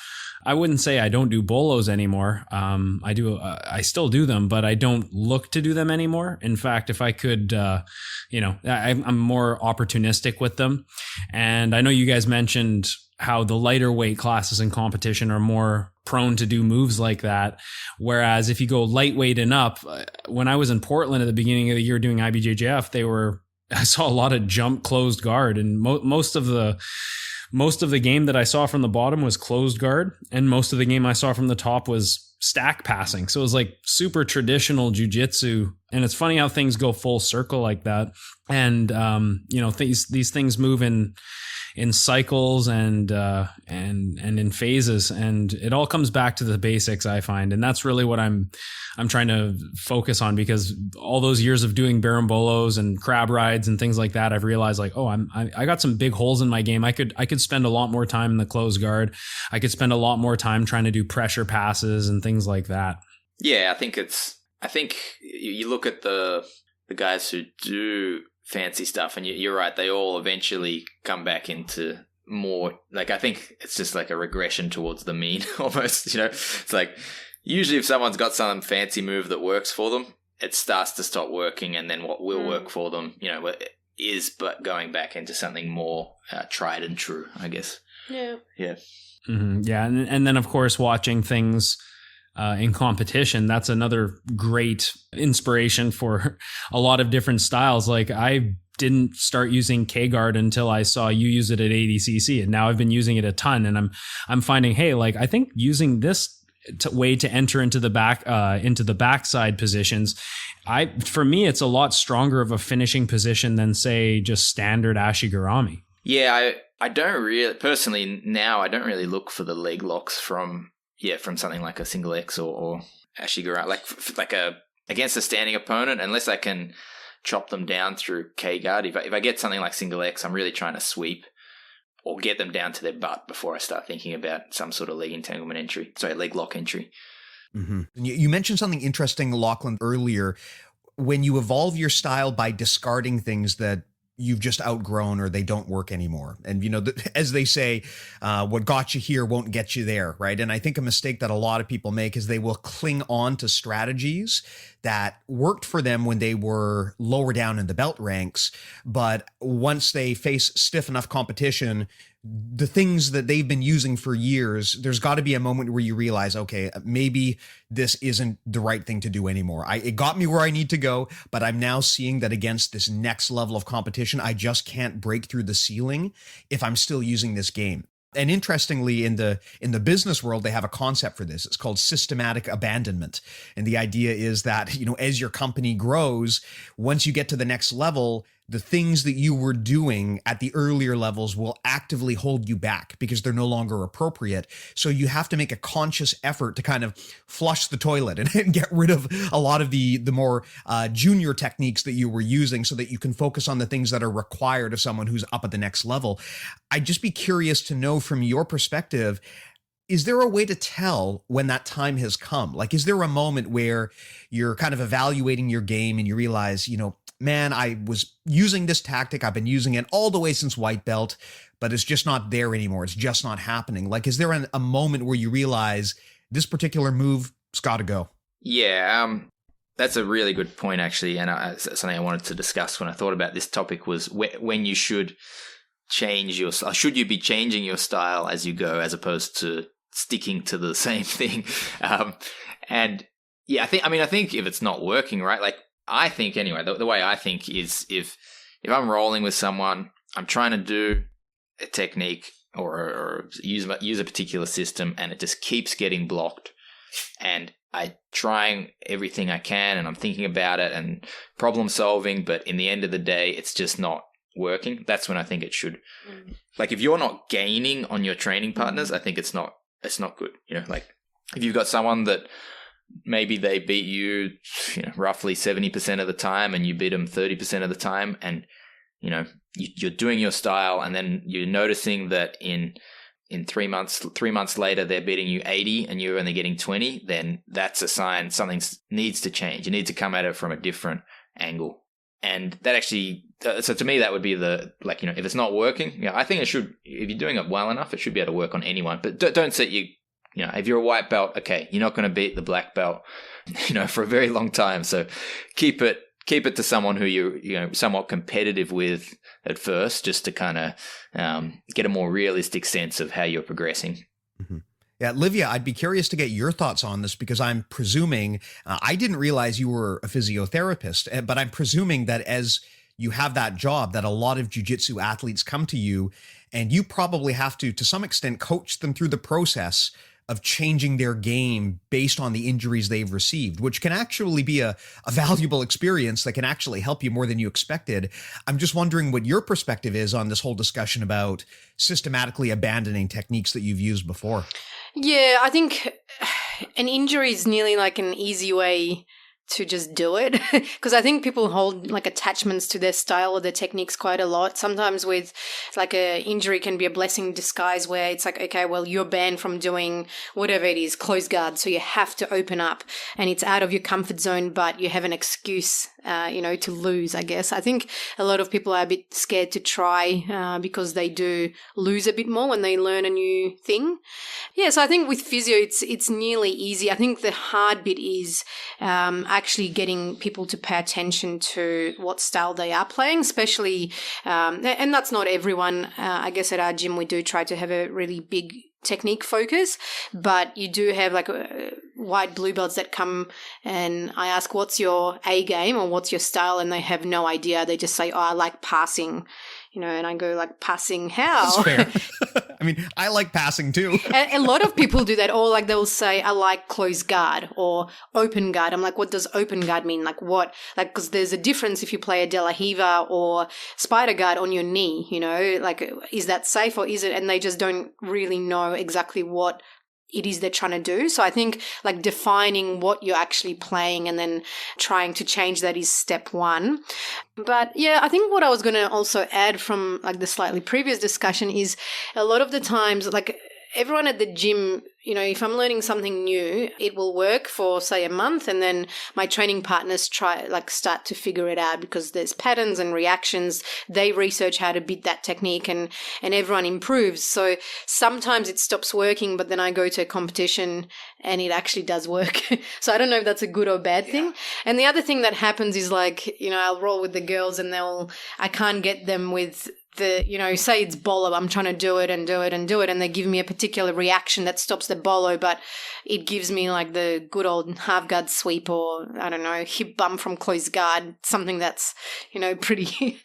I wouldn't say I don't do bolos anymore. I still do them, but I don't look to do them anymore. In fact, if I could, I'm more opportunistic with them. And I know you guys mentioned how the lighter weight classes in competition are more prone to do moves like that. Whereas if you go lightweight and up, when I was in Portland at the beginning of the year doing IBJJF, I saw a lot of jump closed guard, and most of the game that I saw from the bottom was closed guard, and most of the game I saw from the top was stack passing. So it was super traditional jiu-jitsu, and it's funny how things go full circle like that. And these things move in cycles and in phases, and it all comes back to the basics, I find. And that's really what I'm trying to focus on, because all those years of doing berimbolos and crab rides and things like that, I've realized I got some big holes in my game. I could spend a lot more time in the closed guard. I could spend a lot more time trying to do pressure passes and things like that. Yeah, I think you look at the guys who do fancy stuff, and you're right, they all eventually come back into more, I think it's just a regression towards the mean almost. It's usually if someone's got some fancy move that works for them, it starts to stop working, and then what will work for them, is but going back into something more tried and true, I guess. Yeah. Yeah. Mm-hmm. Yeah. And then, of course, watching things in competition, that's another great inspiration for a lot of different styles. Like I didn't start using K-Guard until I saw you use it at ADCC, and now I've been using it a ton, and I'm finding, hey, like I think using this way to enter into the backside positions, for me, it's a lot stronger of a finishing position than say just standard Ashigarami. Yeah, I don't really personally now. I don't really look for the leg locks from something like a single X or Ashigarami, like against a standing opponent, unless I can chop them down through K-Guard. If I get something like single X, I'm really trying to sweep or get them down to their butt before I start thinking about some sort of leg lock entry. Mm-hmm. You mentioned something interesting, Lachlan, earlier. When you evolve your style by discarding things that you've just outgrown or they don't work anymore. And, as they say, what got you here won't get you there, right? And I think a mistake that a lot of people make is they will cling on to strategies that worked for them when they were lower down in the belt ranks. But once they face stiff enough competition, the things that they've been using for years, there's got to be a moment where you realize, okay, maybe this isn't the right thing to do anymore. It got me where I need to go, but I'm now seeing that against this next level of competition, I just can't break through the ceiling if I'm still using this game. And interestingly, in the business world, they have a concept for this. It's called systematic abandonment. And the idea is that, as your company grows, once you get to the next level, the things that you were doing at the earlier levels will actively hold you back because they're no longer appropriate. So you have to make a conscious effort to kind of flush the toilet and get rid of a lot of the more junior techniques that you were using so that you can focus on the things that are required of someone who's up at the next level. I'd just be curious to know from your perspective, is there a way to tell when that time has come? Like, is there a moment where you're kind of evaluating your game and you realize, man, I was using this tactic. I've been using it all the way since white belt, but it's just not there anymore. It's just not happening. Like, is there a moment where you realize this particular move's got to go? Yeah, that's a really good point, actually. And something I wanted to discuss when I thought about this topic was when you should change your style. Should you be changing your style as you go, as opposed to sticking to the same thing? And yeah, I think if it's not working, right? Like, I think anyway, the way I think is if I'm rolling with someone, I'm trying to do a technique or use a particular system, and it just keeps getting blocked, and I trying everything I can, and I'm thinking about it and problem solving, but in the end of the day, it's just not working. That's when I think it should. Like, if you're not gaining on your training partners, I think it's not good. Like if you've got someone that maybe they beat you, roughly 70% of the time, and you beat them 30% of the time, and you're doing your style, and then you're noticing that in 3 months later they're beating you 80 and you're only getting 20, then that's a sign something needs to change. You need to come at it from a different angle. And that actually, so to me, that would be if it's not working, I think it should, if you're doing it well enough, it should be able to work on anyone. But don't set if you're a white belt, okay, you're not going to beat the black belt, for a very long time. So keep it to someone who you're, somewhat competitive with at first, just to kind of get a more realistic sense of how you're progressing. Mm-hmm. Yeah, Livia, I'd be curious to get your thoughts on this, because I'm presuming, I didn't realize you were a physiotherapist, but I'm presuming that as you have that job, that a lot of jiu-jitsu athletes come to you, and you probably have to some extent, coach them through the process of changing their game based on the injuries they've received, which can actually be a valuable experience that can actually help you more than you expected. I'm just wondering what your perspective is on this whole discussion about systematically abandoning techniques that you've used before. Yeah, I think an injury is nearly like an easy way to just do it, because I think people hold like attachments to their style or their techniques quite a lot. Sometimes with like a injury can be a blessing in disguise, where it's like, okay, well, you're banned from doing whatever it is, close guard, so you have to open up, and it's out of your comfort zone, but you have an excuse to lose, I guess. I think a lot of people are a bit scared to try because they do lose a bit more when they learn a new thing. Yeah, so I think with physio, it's nearly easy. I think the hard bit is actually getting people to pay attention to what style they are playing, especially, and that's not everyone. I guess at our gym, we do try to have a really big technique focus, but you do have like white blue belts that come and I ask, what's your A game or what's your style? And they have no idea. They just say, oh, I like passing, and I go like, passing how? That's fair. I mean, I like passing too. A lot of people do that, or like they'll say, I like closed guard or open guard. I'm like, what does open guard mean? Like what? Like, because there's a difference if you play a De La Hiva or spider guard on your knee, like, is that safe or is it? And they just don't really know exactly what it is they're trying to do. So I think like defining what you're actually playing and then trying to change that is step one. But yeah, I think what I was going to also add from like the slightly previous discussion is a lot of the times, like everyone at the gym, if I'm learning something new, it will work for say a month, and then my training partners start to figure it out because there's patterns and reactions. They research how to beat that technique and everyone improves. So sometimes it stops working, but then I go to a competition and it actually does work. So I don't know if that's a good or bad thing. And the other thing that happens is like, I'll roll with the girls and I can't get them with say it's bolo, I'm trying to do it and do it and do it, and they give me a particular reaction that stops the bolo, but it gives me like the good old half guard sweep or, I don't know, hip bump from closed guard, something that's, pretty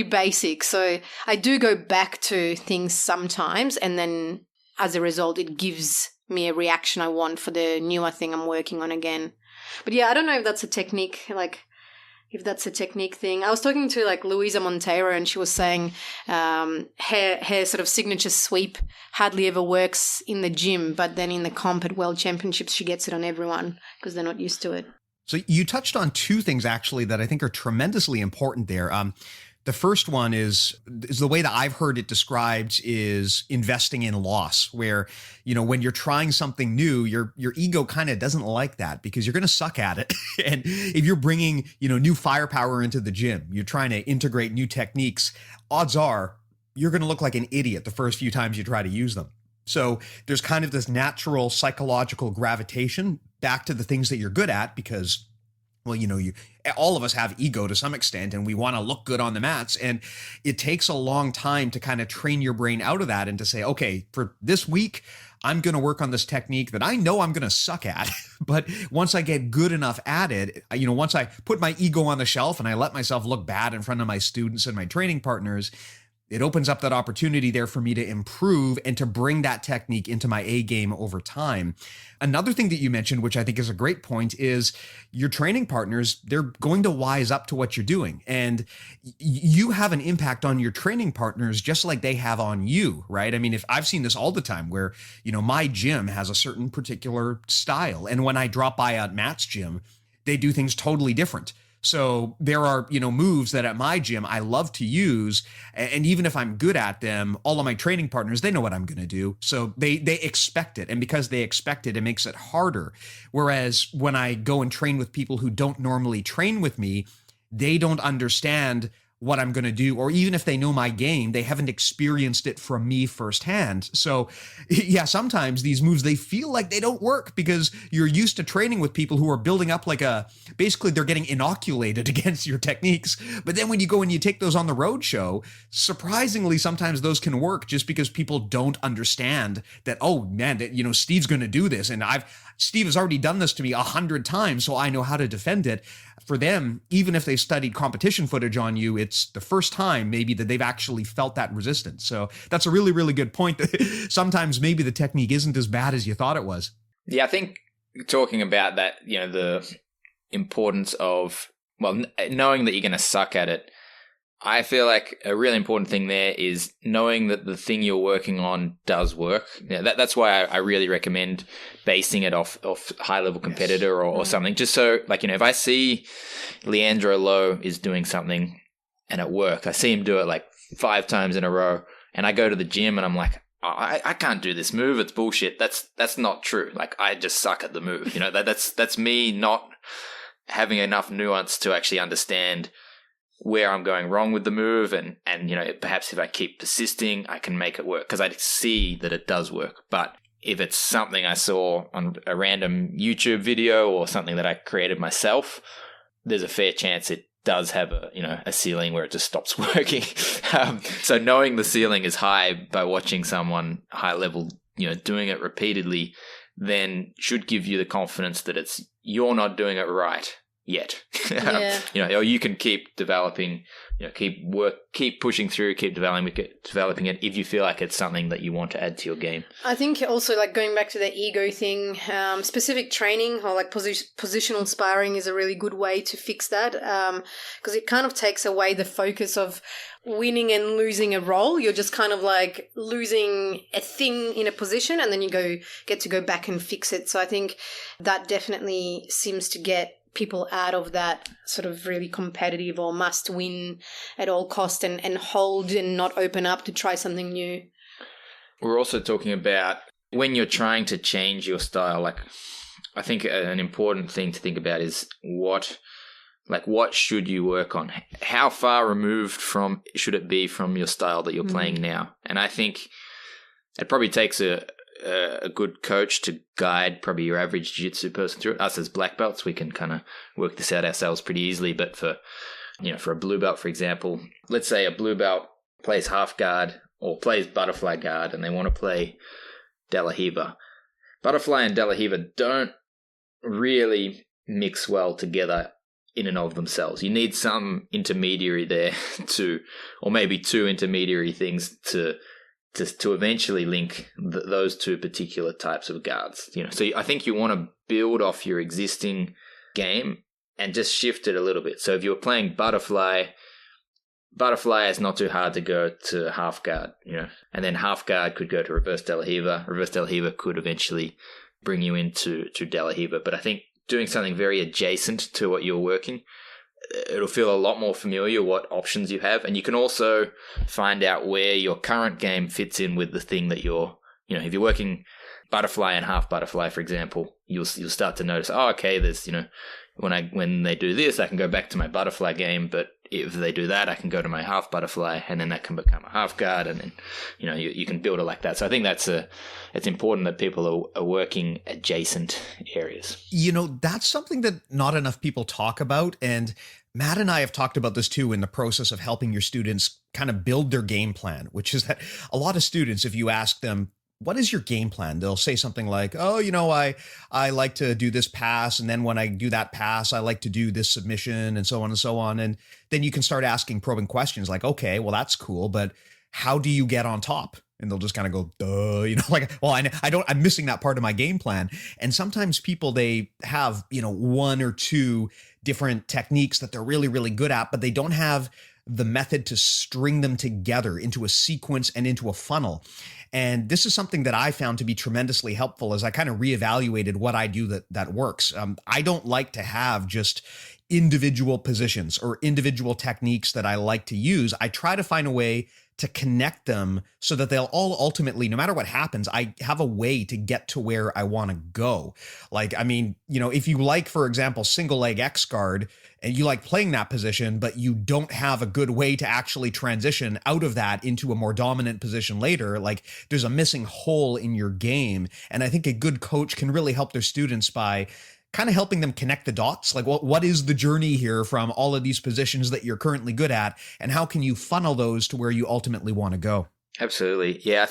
basic. So I do go back to things sometimes, and then as a result, it gives me a reaction I want for the newer thing I'm working on again. But yeah, I don't know if that's a technique, if that's a technique thing. I was talking to like Luisa Monteiro, and she was saying her sort of signature sweep hardly ever works in the gym, but then in the comp at World Championships, she gets it on everyone because they're not used to it. So you touched on two things actually that I think are tremendously important there. The first one is the way that I've heard it described is investing in loss, where, when you're trying something new, your ego kind of doesn't like that because you're going to suck at it. And if you're bringing, new firepower into the gym, you're trying to integrate new techniques, odds are you're going to look like an idiot the first few times you try to use them. So there's kind of this natural psychological gravitation back to the things that you're good at because, well, all of us have ego to some extent and we want to look good on the mats. And it takes a long time to kind of train your brain out of that and to say, okay, for this week, I'm going to work on this technique that I know I'm going to suck at. But once I get good enough at it, once I put my ego on the shelf and I let myself look bad in front of my students and my training partners, it opens up that opportunity there for me to improve and to bring that technique into my A game over time. Another thing that you mentioned, which I think is a great point, is your training partners, they're going to wise up to what you're doing. And you have an impact on your training partners just like they have on you, right? I mean, if I've seen this all the time where, my gym has a certain particular style. And when I drop by at Matt's gym, they do things totally different. So there are, moves that at my gym I love to use. And even if I'm good at them, all of my training partners, they know what I'm going to do. So they expect it. And because they expect it, it makes it harder. Whereas when I go and train with people who don't normally train with me, they don't understand what I'm going to do, or even if they know my game, they haven't experienced it from me firsthand. So yeah, sometimes these moves, they feel like they don't work because you're used to training with people who are building up basically they're getting inoculated against your techniques. But then when you go and you take those on the road show, surprisingly, sometimes those can work just because people don't understand that, oh man, Steve's going to do this. And Steve has already done this to me 100 times, so I know how to defend it. For them, even if they've studied competition footage on you, it's the first time maybe that they've actually felt that resistance. So that's a really, really good point. Sometimes maybe the technique isn't as bad as you thought it was. Yeah, I think talking about that, the importance of, knowing that you're going to suck at it, I feel like a really important thing there is knowing that the thing you're working on does work. Yeah, that's why I really recommend basing it off high-level competitor or something. Just so, if I see Leandro Lowe is doing something and it works, I see him do it 5 times in a row, and I go to the gym and I'm like, I can't do this move. It's bullshit. That's not true. I just suck at the move. That's me not having enough nuance to actually understand where I'm going wrong with the move, and perhaps if I keep persisting, I can make it work, because I see that it does work. But if it's something I saw on a random YouTube video or something that I created myself, there's a fair chance it does have a ceiling where it just stops working. So knowing the ceiling is high by watching someone high level, doing it repeatedly, then should give you the confidence that you're not doing it right yet. Yeah. Or you can keep developing, keep pushing through, keep developing it if you feel like it's something that you want to add to your game. I think also, like, going back to the ego thing, specific training or like positional sparring is a really good way to fix that, because it kind of takes away the focus of winning and losing a role. You're just kind of like losing a thing in a position, and then you get to go back and fix it. So I think that definitely seems to get people out of that sort of really competitive or must win at all cost, and hold and not open up to try something new. We're also talking about when you're trying to change your style, like, I think an important thing to think about is what should you work on? How far removed should it be from your style that you're playing now? And I think it probably takes a good coach to guide probably your average jiu-jitsu person through it. Us as black belts, we can kind of work this out ourselves pretty easily. But for a blue belt, for example, let's say a blue belt plays half guard or plays butterfly guard, and they want to play De La Riva. Butterfly and De La Riva don't really mix well together in and of themselves. You need some intermediary there or maybe two intermediary things to eventually link those two particular types of guards. So I think you want to build off your existing game and just shift it a little bit. So if you were playing butterfly is not too hard to go to half guard, and then half guard could go to reverse De La Riva. Reverse De La Riva could eventually bring you into De La Riva. But I think doing something very adjacent to what you're working, it'll feel a lot more familiar what options you have. And you can also find out where your current game fits in with the thing that if you're working butterfly and half butterfly, for example, you'll start to notice, okay, there's, when they do this, I can go back to my butterfly game, but if they do that, I can go to my half butterfly, and then that can become a half guard, and then, you can build it like that. So I think it's important that people are working adjacent areas. That's something that not enough people talk about. And Matt and I have talked about this too in the process of helping your students kind of build their game plan, which is that a lot of students, if you ask them, what is your game plan? They'll say something like, I like to do this pass. And then when I do that pass, I like to do this submission, and so on and so on. And then you can start asking probing questions like, okay, well, that's cool, but how do you get on top? And they'll just kind of go, duh, I'm missing that part of my game plan. And sometimes people, they have, one or two different techniques that they're really, really good at, but they don't have the method to string them together into a sequence and into a funnel. And this is something that I found to be tremendously helpful as I kind of reevaluated what I do that works. I don't like to have just individual positions or individual techniques that I like to use. I try to find a way to connect them so that they'll all ultimately, no matter what happens, I have a way to get to where I want to go. Like, if you like, for example, single leg X guard, and you like playing that position, but you don't have a good way to actually transition out of that into a more dominant position later, like there's a missing hole in your game. And I think a good coach can really help their students by kind of helping them connect the dots. Like, what is the journey here from all of these positions that you're currently good at, and how can you funnel those to where you ultimately want to go? Absolutely. Yeah, I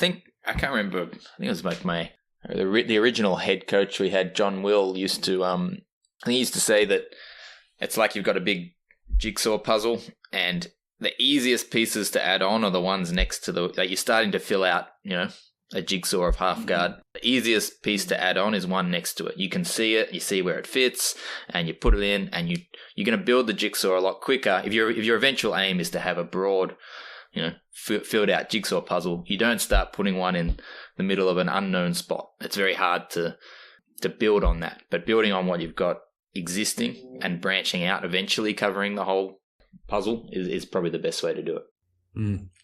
can't remember. I think it was like the original head coach we had, John Will, used to say that it's like you've got a big jigsaw puzzle, and the easiest pieces to add on are the ones next to like you're starting to fill out, a jigsaw of half guard. The easiest piece to add on is one next to it. You can see it, you see where it fits, and you put it in, and you're going to build the jigsaw a lot quicker. If your eventual aim is to have a broad, filled out jigsaw puzzle, you don't start putting one in the middle of an unknown spot. It's very hard to build on that. But building on what you've got existing and branching out, eventually covering the whole puzzle is probably the best way to do it.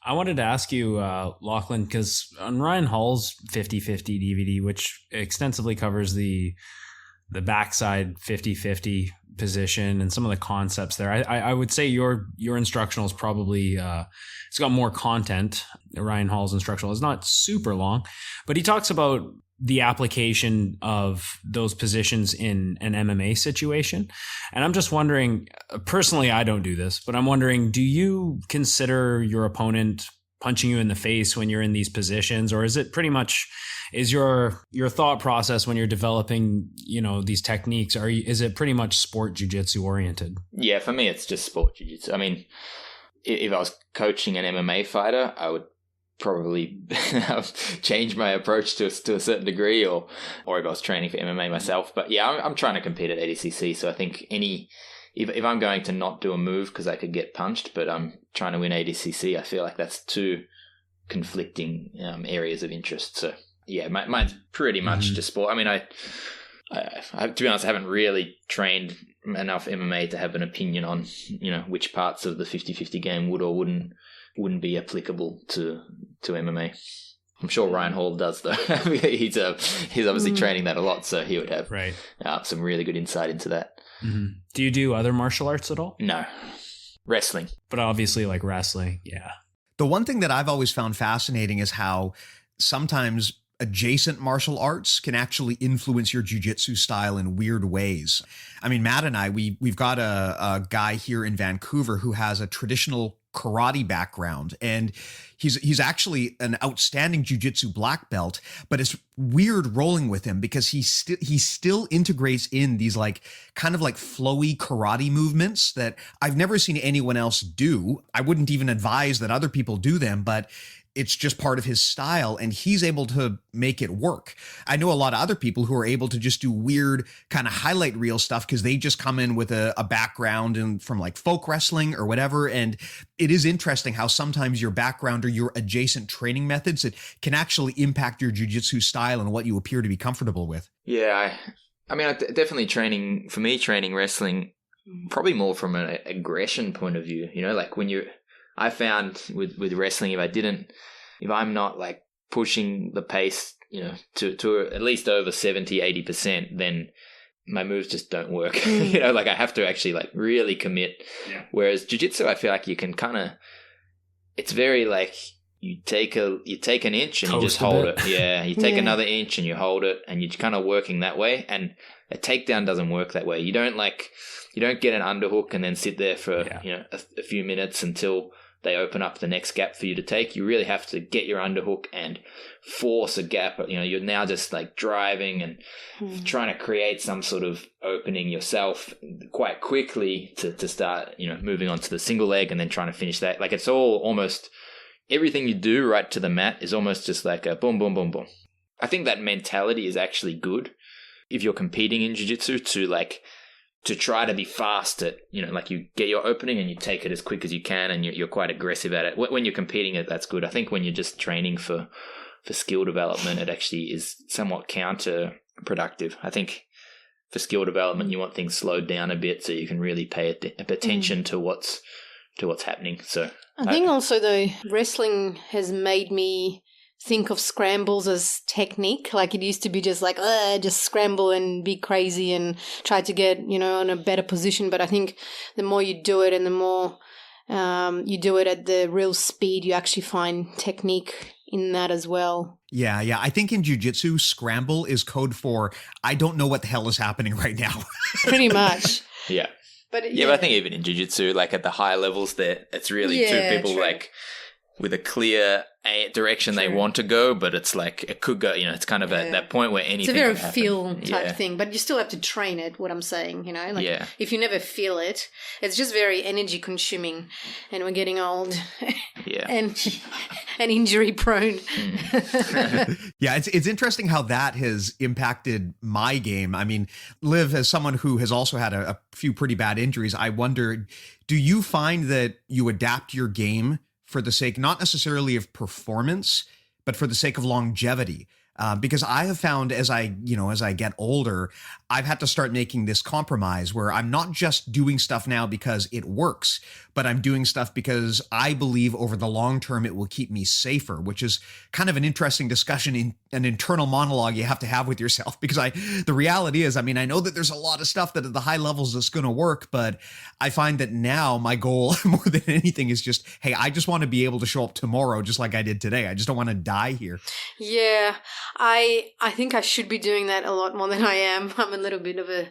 I wanted to ask you, Lachlan, because on Ryan Hall's 50/50 DVD, which extensively covers the the backside 50-50 position and some of the concepts there. I would say your instructional is probably it's got more content. Ryan Hall's instructional is not super long, but he talks about the application of those positions in an MMA situation. And I'm just wondering, personally, I don't do this, but I'm wondering, do you consider your opponent punching you in the face when you're in these positions? Or is it pretty much, is your thought process when you're developing, these techniques, is it pretty much sport jiu-jitsu oriented? Yeah, for me, it's just sport jiu-jitsu. I mean, if I was coaching an MMA fighter, I would probably change my approach to a certain degree, or if I was training for MMA myself. But yeah, I'm trying to compete at ADCC, so I think if I'm going to not do a move because I could get punched, but I'm trying to win ADCC, I feel like that's two conflicting areas of interest. So yeah, mine's pretty much just sport. I mean, I to be honest, I haven't really trained enough MMA to have an opinion on which parts of the 50-50 game would or wouldn't be applicable to MMA. I'm sure Ryan Hall does, though. He's obviously training that a lot, so he would have some really good insight into that. Mm-hmm. Do you do other martial arts at all? No. Wrestling. But obviously like wrestling, yeah. The one thing that I've always found fascinating is how sometimes adjacent martial arts can actually influence your jiu-jitsu style in weird ways. I mean, Matt and I, we've got a guy here in Vancouver who has a traditional karate background, and he's actually an outstanding jiu-jitsu black belt, but it's weird rolling with him because he still integrates in these kind of flowy karate movements that I've never seen anyone else do. I wouldn't even advise that other people do them, but it's just part of his style, and he's able to make it work. I know a lot of other people who are able to just do weird kind of highlight reel stuff because they just come in with a background and from folk wrestling or whatever. And it is interesting how sometimes your background or your adjacent training methods, it can actually impact your jiu-jitsu style and what you appear to be comfortable with. Yeah, I mean, definitely training wrestling, probably more from an aggression point of view. I found with wrestling, if I'm not pushing the pace, to at least over 70-80%, then my moves just don't work. I have to actually really commit. Yeah. Whereas jiu-jitsu, I feel like you can kind of, it's very you take an inch and you just hold it. Yeah. You take another inch and you hold it, and you're kind of working that way. And a takedown doesn't work that way. You don't get an underhook and then sit there for, a few minutes until they open up the next gap for you to take. You really have to get your underhook and force a gap. You're now just driving and trying to create some sort of opening yourself quite quickly to start, moving on to the single leg and then trying to finish that. It's all almost everything you do right to the mat is almost just a boom, boom, boom, boom. I think that mentality is actually good if you're competing in jiu-jitsu to try to be fast at, you get your opening and you take it as quick as you can, and you're quite aggressive at it. When you're competing, that's good. I think when you're just training for skill development, it actually is somewhat counterproductive. I think for skill development, you want things slowed down a bit so you can really pay attention to what's happening. So I think also though, wrestling has made me think of scrambles as technique. It used to be just just scramble and be crazy and try to get, in a better position. But I think the more you do it and the more you do it at the real speed, you actually find technique in that as well. Yeah. I think in jiu-jitsu, scramble is code for, I don't know what the hell is happening right now. Pretty much. Yeah. But I think even in jiu-jitsu, at the higher levels there, it's really two people true. With a clear direction they want to go, but it's it could go, it's kind of at that point where anything it's a very can happen. feel type thing, but you still have to train it, what I'm saying, if you never feel it, it's just very energy consuming, and we're getting old and injury prone. Yeah, it's interesting how that has impacted my game. I mean, Liv, as someone who has also had a few pretty bad injuries, I wonder, do you find that you adapt your game for the sake, not necessarily of performance, but for the sake of longevity? Because I have found as I get older, I've had to start making this compromise where I'm not just doing stuff now because it works, but I'm doing stuff because I believe over the long term it will keep me safer, which is kind of an interesting discussion, in an internal monologue you have to have with yourself. Because the reality is, I mean, I know that there's a lot of stuff that at the high levels is going to work, but I find that now my goal more than anything is just, hey, I just want to be able to show up tomorrow just like I did today. I just don't want to die here. Yeah, I think I should be doing that a lot more than I am. I'm a little bit of a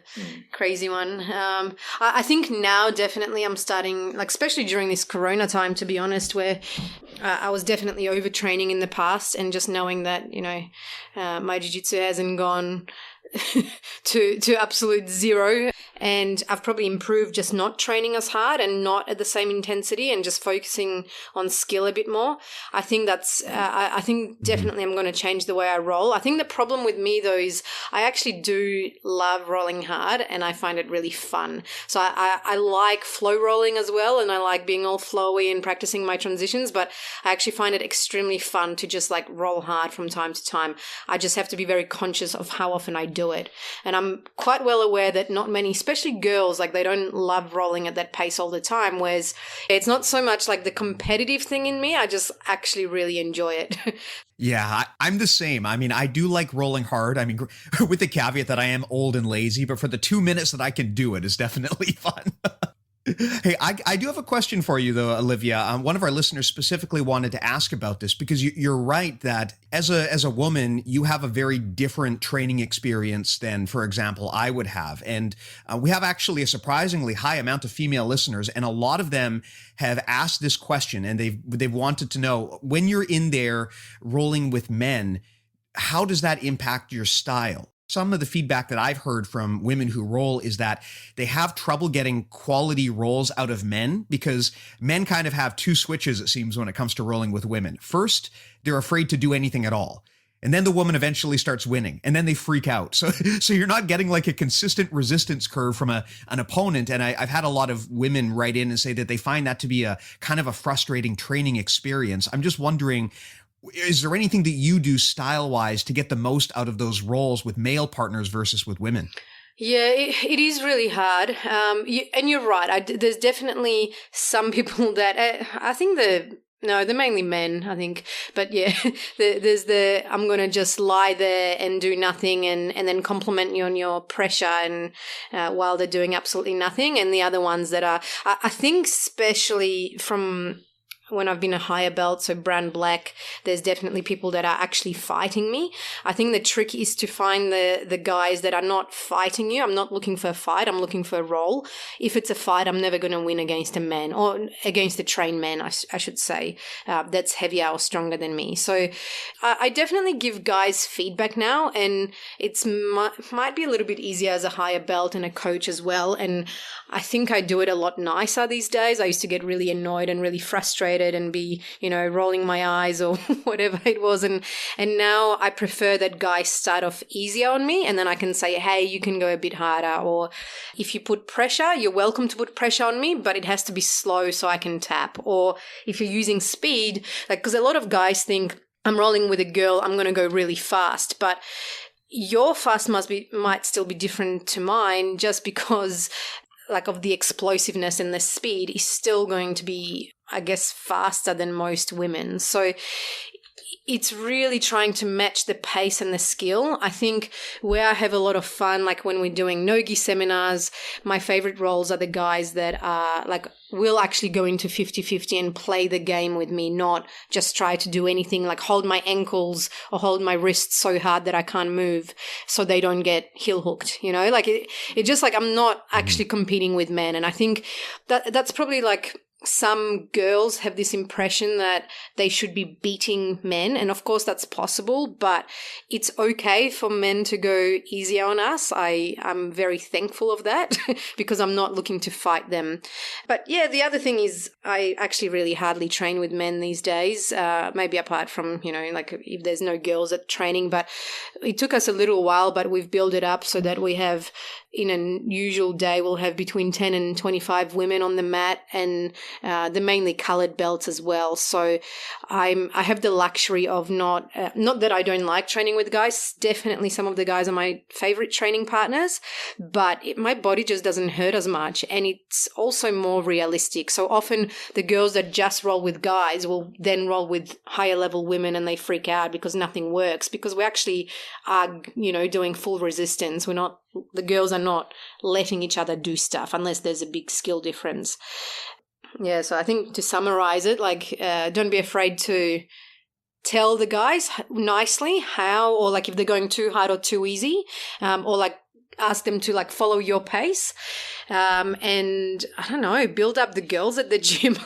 crazy one. I think now definitely I'm starting, like especially during this Corona time, to be honest, where I was definitely overtraining in the past, and just knowing that, my jiu-jitsu hasn't gone to absolute zero, and I've probably improved just not training as hard and not at the same intensity, and just focusing on skill a bit more. I think that's I think definitely I'm going to change the way I roll. I think the problem with me though is I actually do love rolling hard, and I find it really fun. So I like flow rolling as well, and I like being all flowy and practicing my transitions, but I actually find it extremely fun to just like roll hard from time to time. I just have to be very conscious of how often I do it. And I'm quite well aware that not many, especially girls, like they don't love rolling at that pace all the time, whereas it's not so much like the competitive thing in me. I just actually really enjoy it. Yeah, I'm the same. I mean, I do like rolling hard. I mean, with the caveat that I am old and lazy, but for the 2 minutes that I can do it is definitely fun. Hey, I do have a question for you, though, Olivia. One of our listeners specifically wanted to ask about this because you're right that as a woman, you have a very different training experience than, for example, I would have. And we have actually a surprisingly high amount of female listeners, and a lot of them have asked this question, and they've wanted to know, when you're in there rolling with men, how does that impact your style? Some of the feedback that I've heard from women who roll is that they have trouble getting quality rolls out of men, because men kind of have two switches, it seems, when it comes to rolling with women. First, they're afraid to do anything at all. And then the woman eventually starts winning, and then they freak out. So you're not getting like a consistent resistance curve from an opponent. And I've had a lot of women write in and say that they find that to be a kind of a frustrating training experience. I'm just wondering, is there anything that you do style-wise to get the most out of those roles with male partners versus with women? Yeah, it is really hard. And you're right. There's definitely some people that I think they're mainly men, I think. But yeah, there's I'm going to just lie there and do nothing and then compliment you on your pressure and while they're doing absolutely nothing. And the other ones that are, I think especially from when I've been a higher belt, so brown, black, there's definitely people that are actually fighting me. I think the trick is to find the guys that are not fighting you. I'm not looking for a fight. I'm looking for a roll. If it's a fight, I'm never going to win against a man, or against a trained man, I should say, that's heavier or stronger than me. So I definitely give guys feedback now, and it's might be a little bit easier as a higher belt and a coach as well. And I think I do it a lot nicer these days. I used to get really annoyed and really frustrated and be, rolling my eyes or whatever it was. And now I prefer that guys start off easier on me, and then I can say, hey, you can go a bit harder. Or if you put pressure, you're welcome to put pressure on me, but it has to be slow so I can tap. Or if you're using speed, because a lot of guys think, I'm rolling with a girl, I'm going to go really fast. But your fast might still be different to mine, just because of the explosiveness and the speed is still going to be, I guess, faster than most women. So it's really trying to match the pace and the skill. I think where I have a lot of fun, like when we're doing no-gi seminars, my favorite roles are the guys that are will actually go into 50-50 and play the game with me, not just try to do anything like hold my ankles or hold my wrists so hard that I can't move so they don't get heel hooked, it just I'm not actually competing with men. And I think that's probably some girls have this impression that they should be beating men. And of course that's possible, but it's okay for men to go easier on us. I'm very thankful of that because I'm not looking to fight them. But yeah, the other thing is I actually really hardly train with men these days, maybe apart from, if there's no girls at training. But it took us a little while, but we've built it up so that we have in a usual day we'll have between 10 and 25 women on the mat, and they're mainly colored belts as well. So I have the luxury of not that I don't like training with guys. Definitely some of the guys are my favorite training partners, but my body just doesn't hurt as much, and it's also more realistic. So often the girls that just roll with guys will then roll with higher level women, and they freak out because nothing works, because we actually are, doing full resistance. The girls are not letting each other do stuff unless there's a big skill difference. Yeah, so I think to summarize it, don't be afraid to tell the guys nicely how, or if they're going too hard or too easy, or ask them to follow your pace, and I don't know, build up the girls at the gym.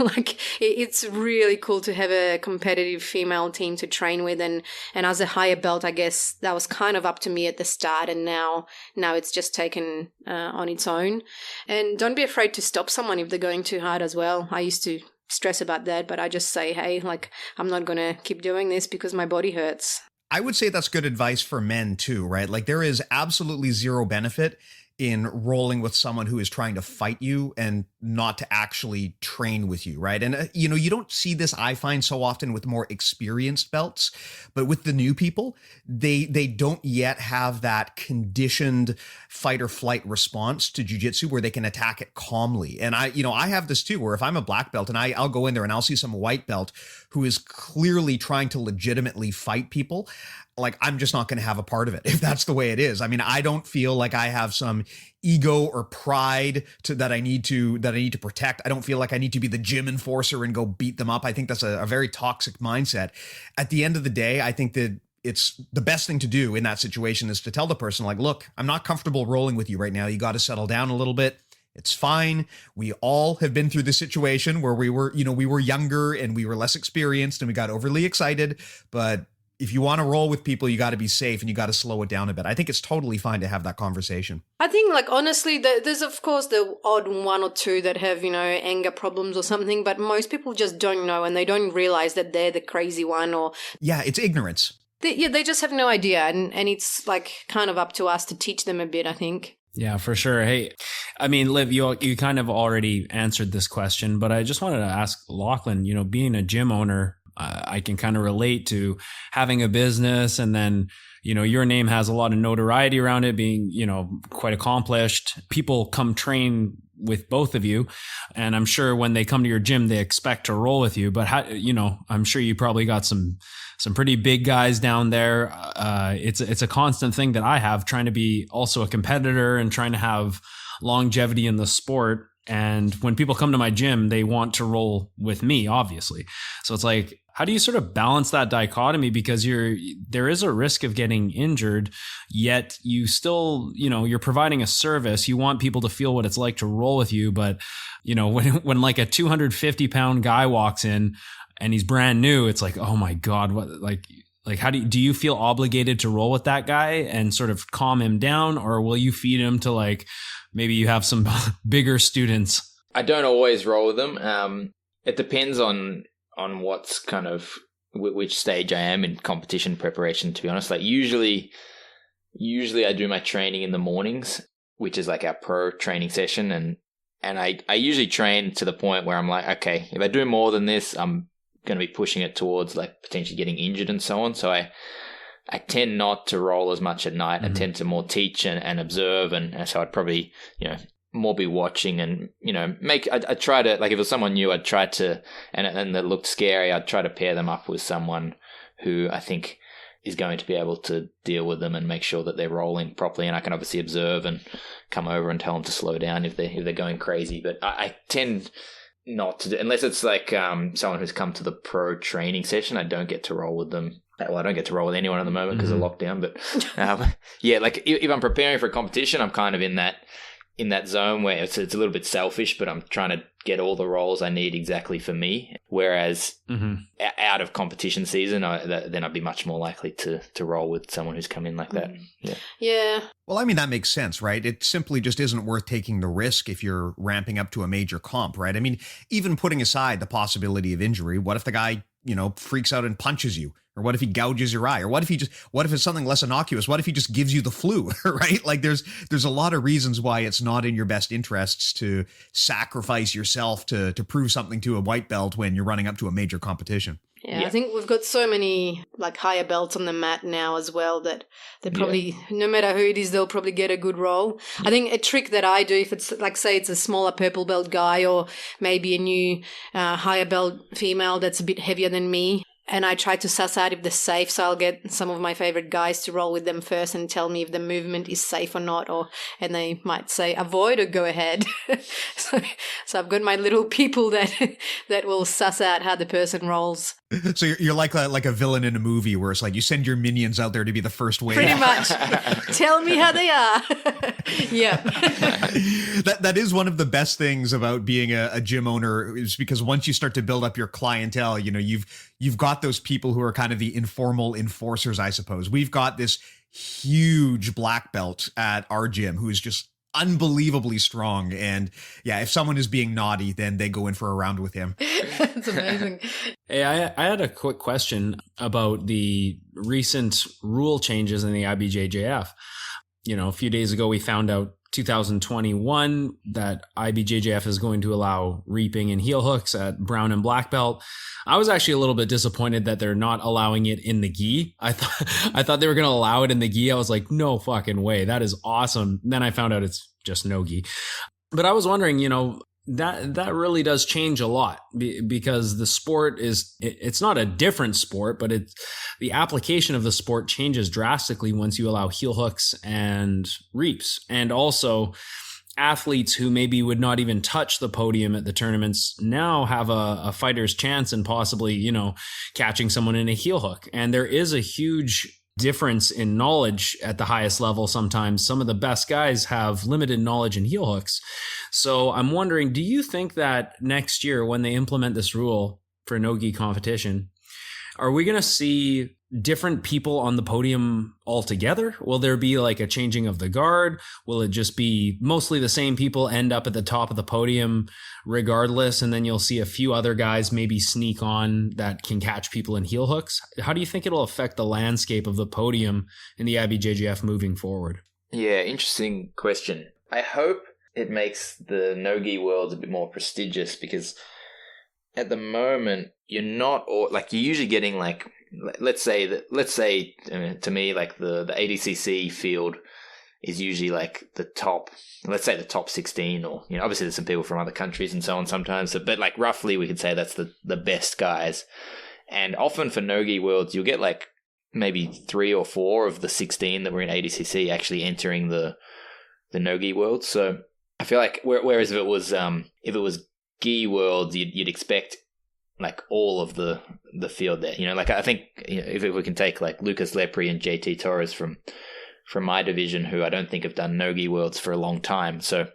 It's really cool to have a competitive female team to train with, and as a higher belt, I guess that was kind of up to me at the start, and now it's just taken on its own. And don't be afraid to stop someone if they're going too hard as well. I used to stress about that, but I just say, hey, I'm not going to keep doing this because my body hurts. I would say that's good advice for men too, right? There is absolutely zero benefit in rolling with someone who is trying to fight you and not to actually train with you, right? And, you don't see this, I find, so often with more experienced belts, but with the new people, they don't yet have that conditioned fight or flight response to jiu-jitsu where they can attack it calmly. And I have this too, where if I'm a black belt and I'll go in there and I'll see some white belt who is clearly trying to legitimately fight people, I'm just not going to have a part of it if that's the way it is. I mean, I don't feel like I have some ego or pride that I need to protect. I don't feel like I need to be the gym enforcer and go beat them up. I think that's a very toxic mindset. At the end of the day, I think that it's the best thing to do in that situation is to tell the person, look, I'm not comfortable rolling with you right now. You got to settle down a little bit. It's fine. We all have been through this situation where we were younger and we were less experienced and we got overly excited, but if you want to roll with people, you got to be safe and you got to slow it down a bit. I think it's totally fine to have that conversation. I think, honestly, there's, of course, the odd one or two that have, anger problems or something, but most people just don't know and they don't realize that they're the crazy one or... Yeah, it's ignorance. They just have no idea, and it's, kind of up to us to teach them a bit, I think. Yeah, for sure. Hey, I mean, Liv, you kind of already answered this question, but I just wanted to ask Lachlan, being a gym owner, I can kind of relate to having a business, and then, your name has a lot of notoriety around it, being, quite accomplished. People come train with both of you, and I'm sure when they come to your gym, they expect to roll with you. But I'm sure you probably got some pretty big guys down there. It's a constant thing that I have, trying to be also a competitor and trying to have longevity in the sport. And when people come to my gym, they want to roll with me, obviously. So it's how do you sort of balance that dichotomy? Because there is a risk of getting injured, yet you still, you're providing a service. You want people to feel what it's like to roll with you. But, when a 250 pound guy walks in and he's brand new, it's oh my God, what, how do you feel obligated to roll with that guy and sort of calm him down? Or will you feed him to maybe you have some bigger students? I don't always roll with them. It depends on what's kind of which stage I am in competition preparation, to be honest. Usually I do my training in the mornings, which is our pro training session. And I usually train to the point where I'm okay, if I do more than this, I'm going to be pushing it towards potentially getting injured and so on. So I tend not to roll as much at night. Mm-hmm. I tend to more teach and observe. And so I'd probably, more be watching and, I try to, if it was someone new, I'd try to, and that looked scary, I'd try to pair them up with someone who I think is going to be able to deal with them and make sure that they're rolling properly. And I can obviously observe and come over and tell them to slow down if they're going crazy. But I tend not to do, unless it's someone who's come to the pro training session, I don't get to roll with them. Well, I don't get to roll with anyone at the moment because of lockdown. But if I'm preparing for a competition, I'm kind of in that zone where it's a little bit selfish, but I'm trying to get all the rolls I need exactly for me. Whereas out of competition season, then I'd be much more likely to roll with someone who's come in like that. Yeah. Well, I mean, that makes sense, right? It simply just isn't worth taking the risk if you're ramping up to a major comp, right? I mean, even putting aside the possibility of injury, what if the guy, freaks out and punches you? Or what if he gouges your eye? Or what if it's something less innocuous? What if he just gives you the flu, right? Like there's a lot of reasons why it's not in your best interests to sacrifice yourself to prove something to a white belt when you're running up to a major competition. Yeah, I think we've got so many like higher belts on the mat now as well that they probably, no matter who it is, they'll probably get a good roll. I think a trick that I do, if it's like, say it's a smaller purple belt guy or maybe a new higher belt female that's a bit heavier than me, and I try to suss out if they're safe. So I'll get some of my favorite guys to roll with them first and tell me if the movement is safe or not, and they might say avoid or go ahead. so I've got my little people that will suss out how the person rolls. So you're like a villain in a movie where it's like you send your minions out there to be the first wave. Pretty much. Tell me how they are. Yeah. That is one of the best things about being a gym owner, is because once you start to build up your clientele, you've got those people who are kind of the informal enforcers, I suppose. We've got this huge black belt at our gym who is just unbelievably strong, and if someone is being naughty, then they go in for a round with him. That's amazing. Hey, I had a quick question about the recent rule changes in the IBJJF. A few days ago we found out 2021 that IBJJF is going to allow reaping and heel hooks at brown and black belt. I was actually a little bit disappointed that they're not allowing it in the gi. I thought they were going to allow it in the gi. I was like, no fucking way. That is awesome. Then I found out it's just no gi. But I was wondering, that really does change a lot because the sport it's not a different sport, but the application of the sport changes drastically once you allow heel hooks and reaps. And also athletes who maybe would not even touch the podium at the tournaments now have a fighter's chance and possibly, catching someone in a heel hook. And there is a huge difference in knowledge at the highest level. Sometimes some of the best guys have limited knowledge in heel hooks. So I'm wondering, do you think that next year when they implement this rule for no-gi competition, are we going to see different people on the podium altogether? Will there be like a changing of the guard? Will it just be mostly the same people end up at the top of the podium regardless, and then you'll see a few other guys maybe sneak on that can catch people in heel hooks? How do you think it'll affect the landscape of the podium in the IBJJF moving forward? Yeah, interesting question. I hope it makes the no-gi world a bit more prestigious, because at the moment you're usually getting like, let's say to me, like the ADCC field is usually like the top, let's say the top 16, or obviously there's some people from other countries and so on sometimes, but like roughly we could say that's the best guys. And often for no-gi worlds you'll get like maybe 3 or 4 of the 16 that were in ADCC actually entering the no-gi world. So I feel like whereas if it was gi worlds, you'd expect like all of the field there. Like I think if we can take like Lucas Lepre and JT Torres from my division, who I don't think have done no-gi worlds for a long time. So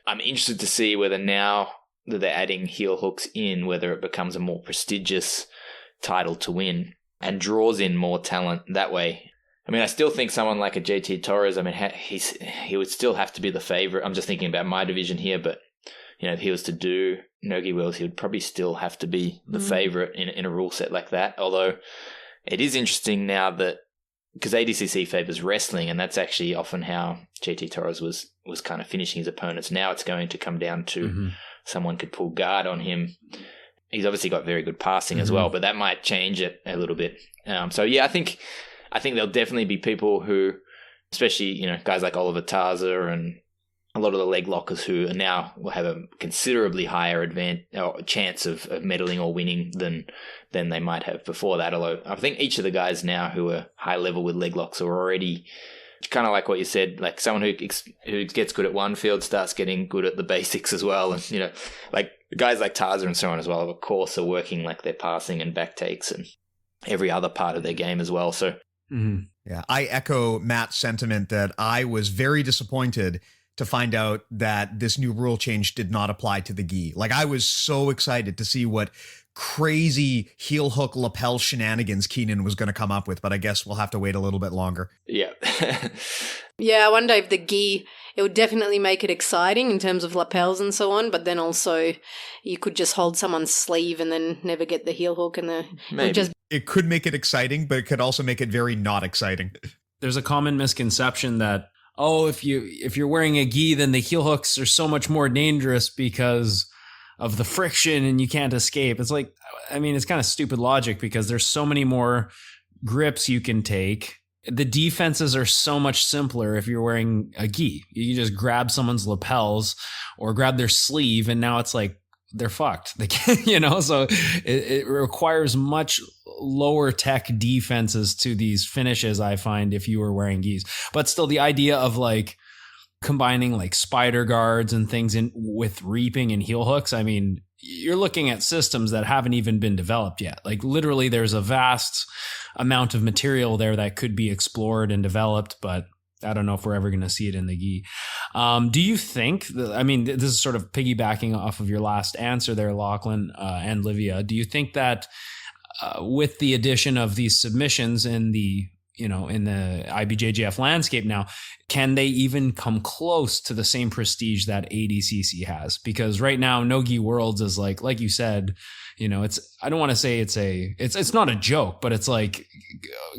I'm interested to see whether now that they're adding heel hooks in, whether it becomes a more prestigious title to win and draws in more talent that way. I mean, I still think someone like a JT Torres, I mean, he would still have to be the favorite. I'm just thinking about my division here, but if he was to do no-gi worlds, he would probably still have to be the favorite in a rule set like that. Although it is interesting now that, because ADCC favors wrestling, and that's actually often how JT Torres was kind of finishing his opponents. Now it's going to come down to someone could pull guard on him. He's obviously got very good passing as well, but that might change it a little bit. So yeah, I think there'll definitely be people who, especially guys like Oliver Tarza and a lot of the leg lockers, who now will have a considerably higher chance of medaling or winning than they might have before that. Although I think each of the guys now who are high level with leg locks are already kind of like what you said, like someone who gets good at one field starts getting good at the basics as well. And, like guys like Tarza and so on as well, of course, are working like their passing and back takes and every other part of their game as well. So, yeah, I echo Matt's sentiment that I was very disappointed to find out that this new rule change did not apply to the gi. Like, I was so excited to see what crazy heel hook lapel shenanigans Keenan was going to come up with, but I guess we'll have to wait a little bit longer. Yeah. Yeah, I wonder if the gi, it would definitely make it exciting in terms of lapels and so on, but then also you could just hold someone's sleeve and then never get the heel hook and it could make it exciting, but it could also make it very not exciting. There's a common misconception that, if you're wearing a gi, then the heel hooks are so much more dangerous because of the friction and you can't escape. It's like, I mean, it's kind of stupid logic because there's so many more grips you can take. The defenses are so much simpler if you're wearing a gi. You just grab someone's lapels or grab their sleeve, and now it's like they're fucked. They can't, so it requires much lower tech defenses to these finishes, I find, if you were wearing gis. But still, the idea of like combining like spider guards and things in with reaping and heel hooks, I mean, you're looking at systems that haven't even been developed yet. Like literally there's a vast amount of material there that could be explored and developed, but I don't know if we're ever going to see it in the gi. Do you think this is sort of piggybacking off of your last answer there, Lachlan and Livia. Do you think that with the addition of these submissions in the IBJJF landscape now, can they even come close to the same prestige that ADCC has? Because right now, No Gi Worlds is like you said, it's, I don't want to say it's not a joke, but it's like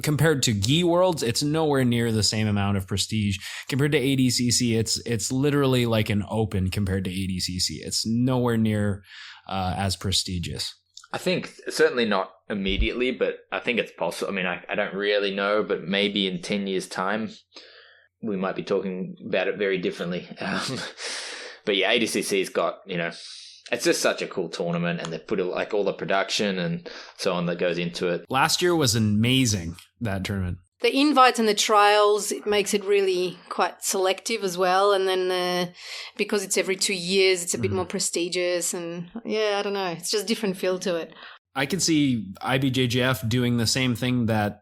compared to Gi Worlds, it's nowhere near the same amount of prestige. Compared to ADCC, it's literally like an open compared to ADCC. It's nowhere near as prestigious. I think certainly not immediately, but I think it's possible. I mean, I don't really know, but maybe in 10 years' time, we might be talking about it very differently. But yeah, ADCC's got, it's just such a cool tournament, and they put like all the production and so on that goes into it. Last year was amazing, that tournament. The invites and the trials, it makes it really quite selective as well. And then because it's every 2 years, it's a bit more prestigious. And yeah, I don't know. It's just a different feel to it. I can see IBJJF doing the same thing that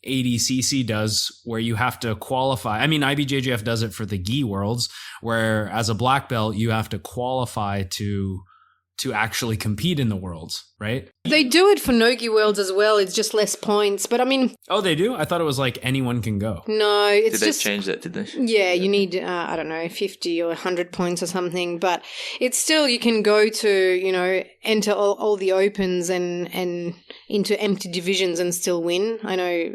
ADCC does, where you have to qualify. I mean, IBJJF does it for the gi worlds, where as a black belt, you have to qualify to actually compete in the worlds, right? They do it for No-Gi Worlds as well. It's just less points. But I mean... Oh, they do? I thought it was like anyone can go. No, it's just... Did they just... change that, did they? Yeah, you need, 50 or 100 points or something. But it's still, you can go to, enter all the opens and into empty divisions and still win. I know,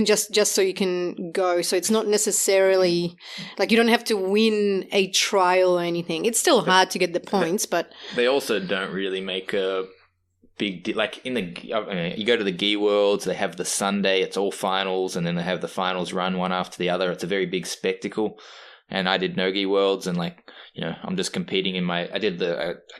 just so you can go. So it's not necessarily like you don't have to win a trial or anything. It's still hard to get the points, but they also don't really make a big deal. Like you go to the Gi Worlds, they have the Sunday, it's all finals, and then they have the finals run one after the other. It's a very big spectacle. And I did No-Gi Worlds, and I'm just competing in I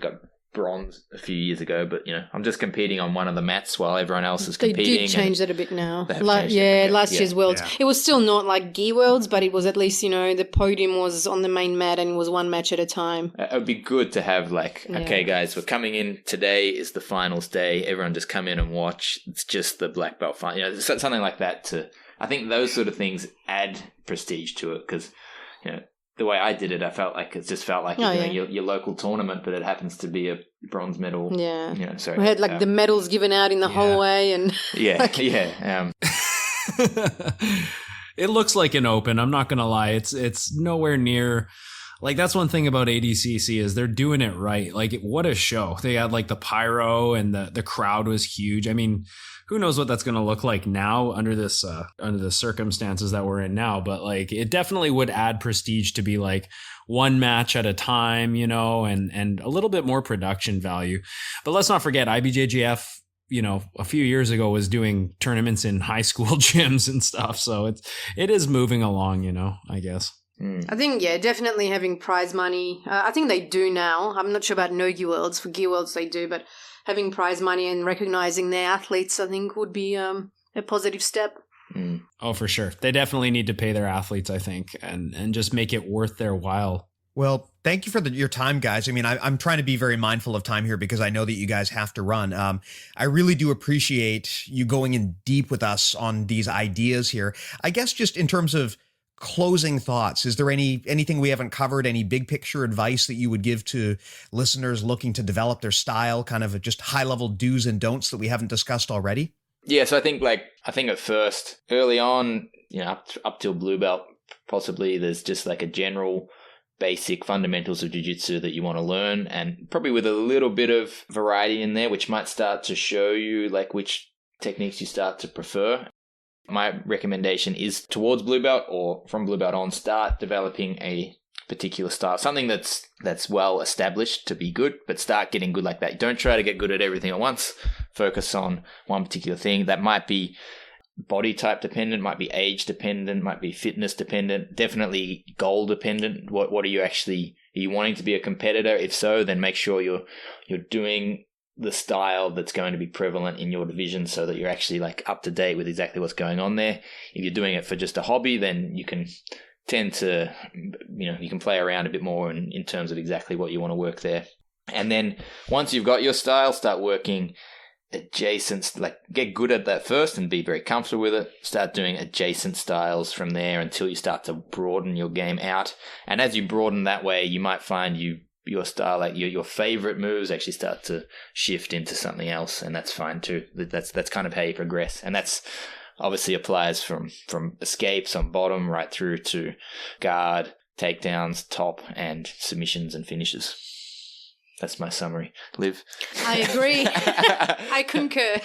got bronze a few years ago, but I'm just competing on one of the mats while everyone else is competing. They did change that a bit now. Last year's Worlds. Yeah. It was still not like Gi Worlds, but it was at least, the podium was on the main mat and it was one match at a time. It would be good to have okay guys, we're coming in, today is the finals day, everyone just come in and watch. It's just the black belt final. Something like that I think those sort of things add prestige to it, because, the way I did it, I felt like it just felt like your local tournament, but it happens to be a bronze medal. Yeah. We had the medals given out in the hallway and It looks like an open. I'm not going to lie. It's nowhere near. Like, that's one thing about ADCC is they're doing it right. Like, what a show. They had the pyro and the crowd was huge. I mean, who knows what that's going to look like now under the circumstances that we're in now. But it definitely would add prestige to be one match at a time, and a little bit more production value. But let's not forget IBJJF, a few years ago was doing tournaments in high school gyms and stuff. So it is moving along, I guess. I think, definitely having prize money. I think they do now. I'm not sure about No-Gi Worlds. For Gi Worlds, they do, but having prize money and recognizing their athletes, I think, would be a positive step. Oh, for sure. They definitely need to pay their athletes, I think, and just make it worth their while. Well, thank you for your time, guys. I mean, I'm trying to be very mindful of time here because I know that you guys have to run. I really do appreciate you going in deep with us on these ideas here. I guess just in terms of closing thoughts, is there anything we haven't covered, any big picture advice that you would give to listeners looking to develop their style, kind of just high level do's and don'ts that we haven't discussed already? Yeah, so I think at first, early on, up till blue belt, possibly there's just like a general basic fundamentals of jiu-jitsu that you want to learn, and probably with a little bit of variety in there, which might start to show you like which techniques you start to prefer. My recommendation is towards blue belt or from blue belt on, start developing a particular style, something that's well established to be good, but start getting good like that. Don't try to get good at everything at once. Focus on one particular thing. That might be body type dependent, might be age dependent, might be fitness dependent, definitely goal dependent. What are you wanting to be a competitor? If so, then make sure you're doing the style that's going to be prevalent in your division so that you're actually like up to date with exactly what's going on there. If you're doing it for just a hobby, then you can tend to, you can play around a bit more in terms of exactly what you want to work there. And then once you've got your style, start working adjacent, like get good at that first and be very comfortable with it. Start doing adjacent styles from there until you start to broaden your game out. And as you broaden that way, you might find your style, like your favorite moves actually start to shift into something else, and that's fine too. That's kind of how you progress. And that's obviously applies from escapes on bottom right through to guard, takedowns, top, and submissions and finishes. That's my summary. Liv? I agree. I concur.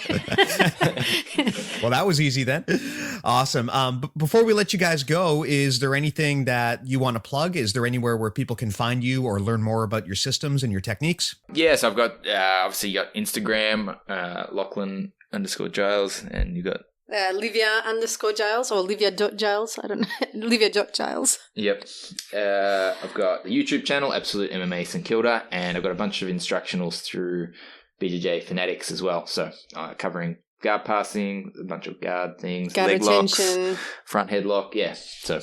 Well, that was easy then. Awesome. Before we let you guys go, is there anything that you want to plug? Is there anywhere where people can find you or learn more about your systems and your techniques? Yes, I've got, obviously you got Instagram, Lachlan_Giles, and you got Livia_Giles or Livia.Giles. I don't know. Livia.Giles. Yep. I've got the YouTube channel, Absolute MMA St Kilda, and I've got a bunch of instructionals through BJJ Fanatics as well. So covering guard passing, a bunch of guard things, guard leg attention, locks, front headlock. Yeah. So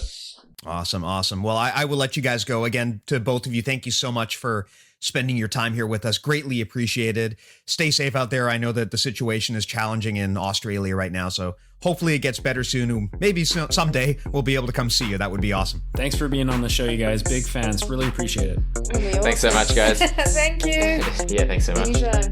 awesome. Well, I will let you guys go. Again, to both of you, thank you so much for spending your time here with us. Greatly appreciated. Stay safe out there. I know that the situation is challenging in Australia right now, so hopefully it gets better soon. Maybe someday we'll be able to come see you. That would be awesome. Thanks for being on the show, you guys. Big fans. Really appreciate it. Thanks so much, guys. Thank you. Yeah, thanks so much. Anytime.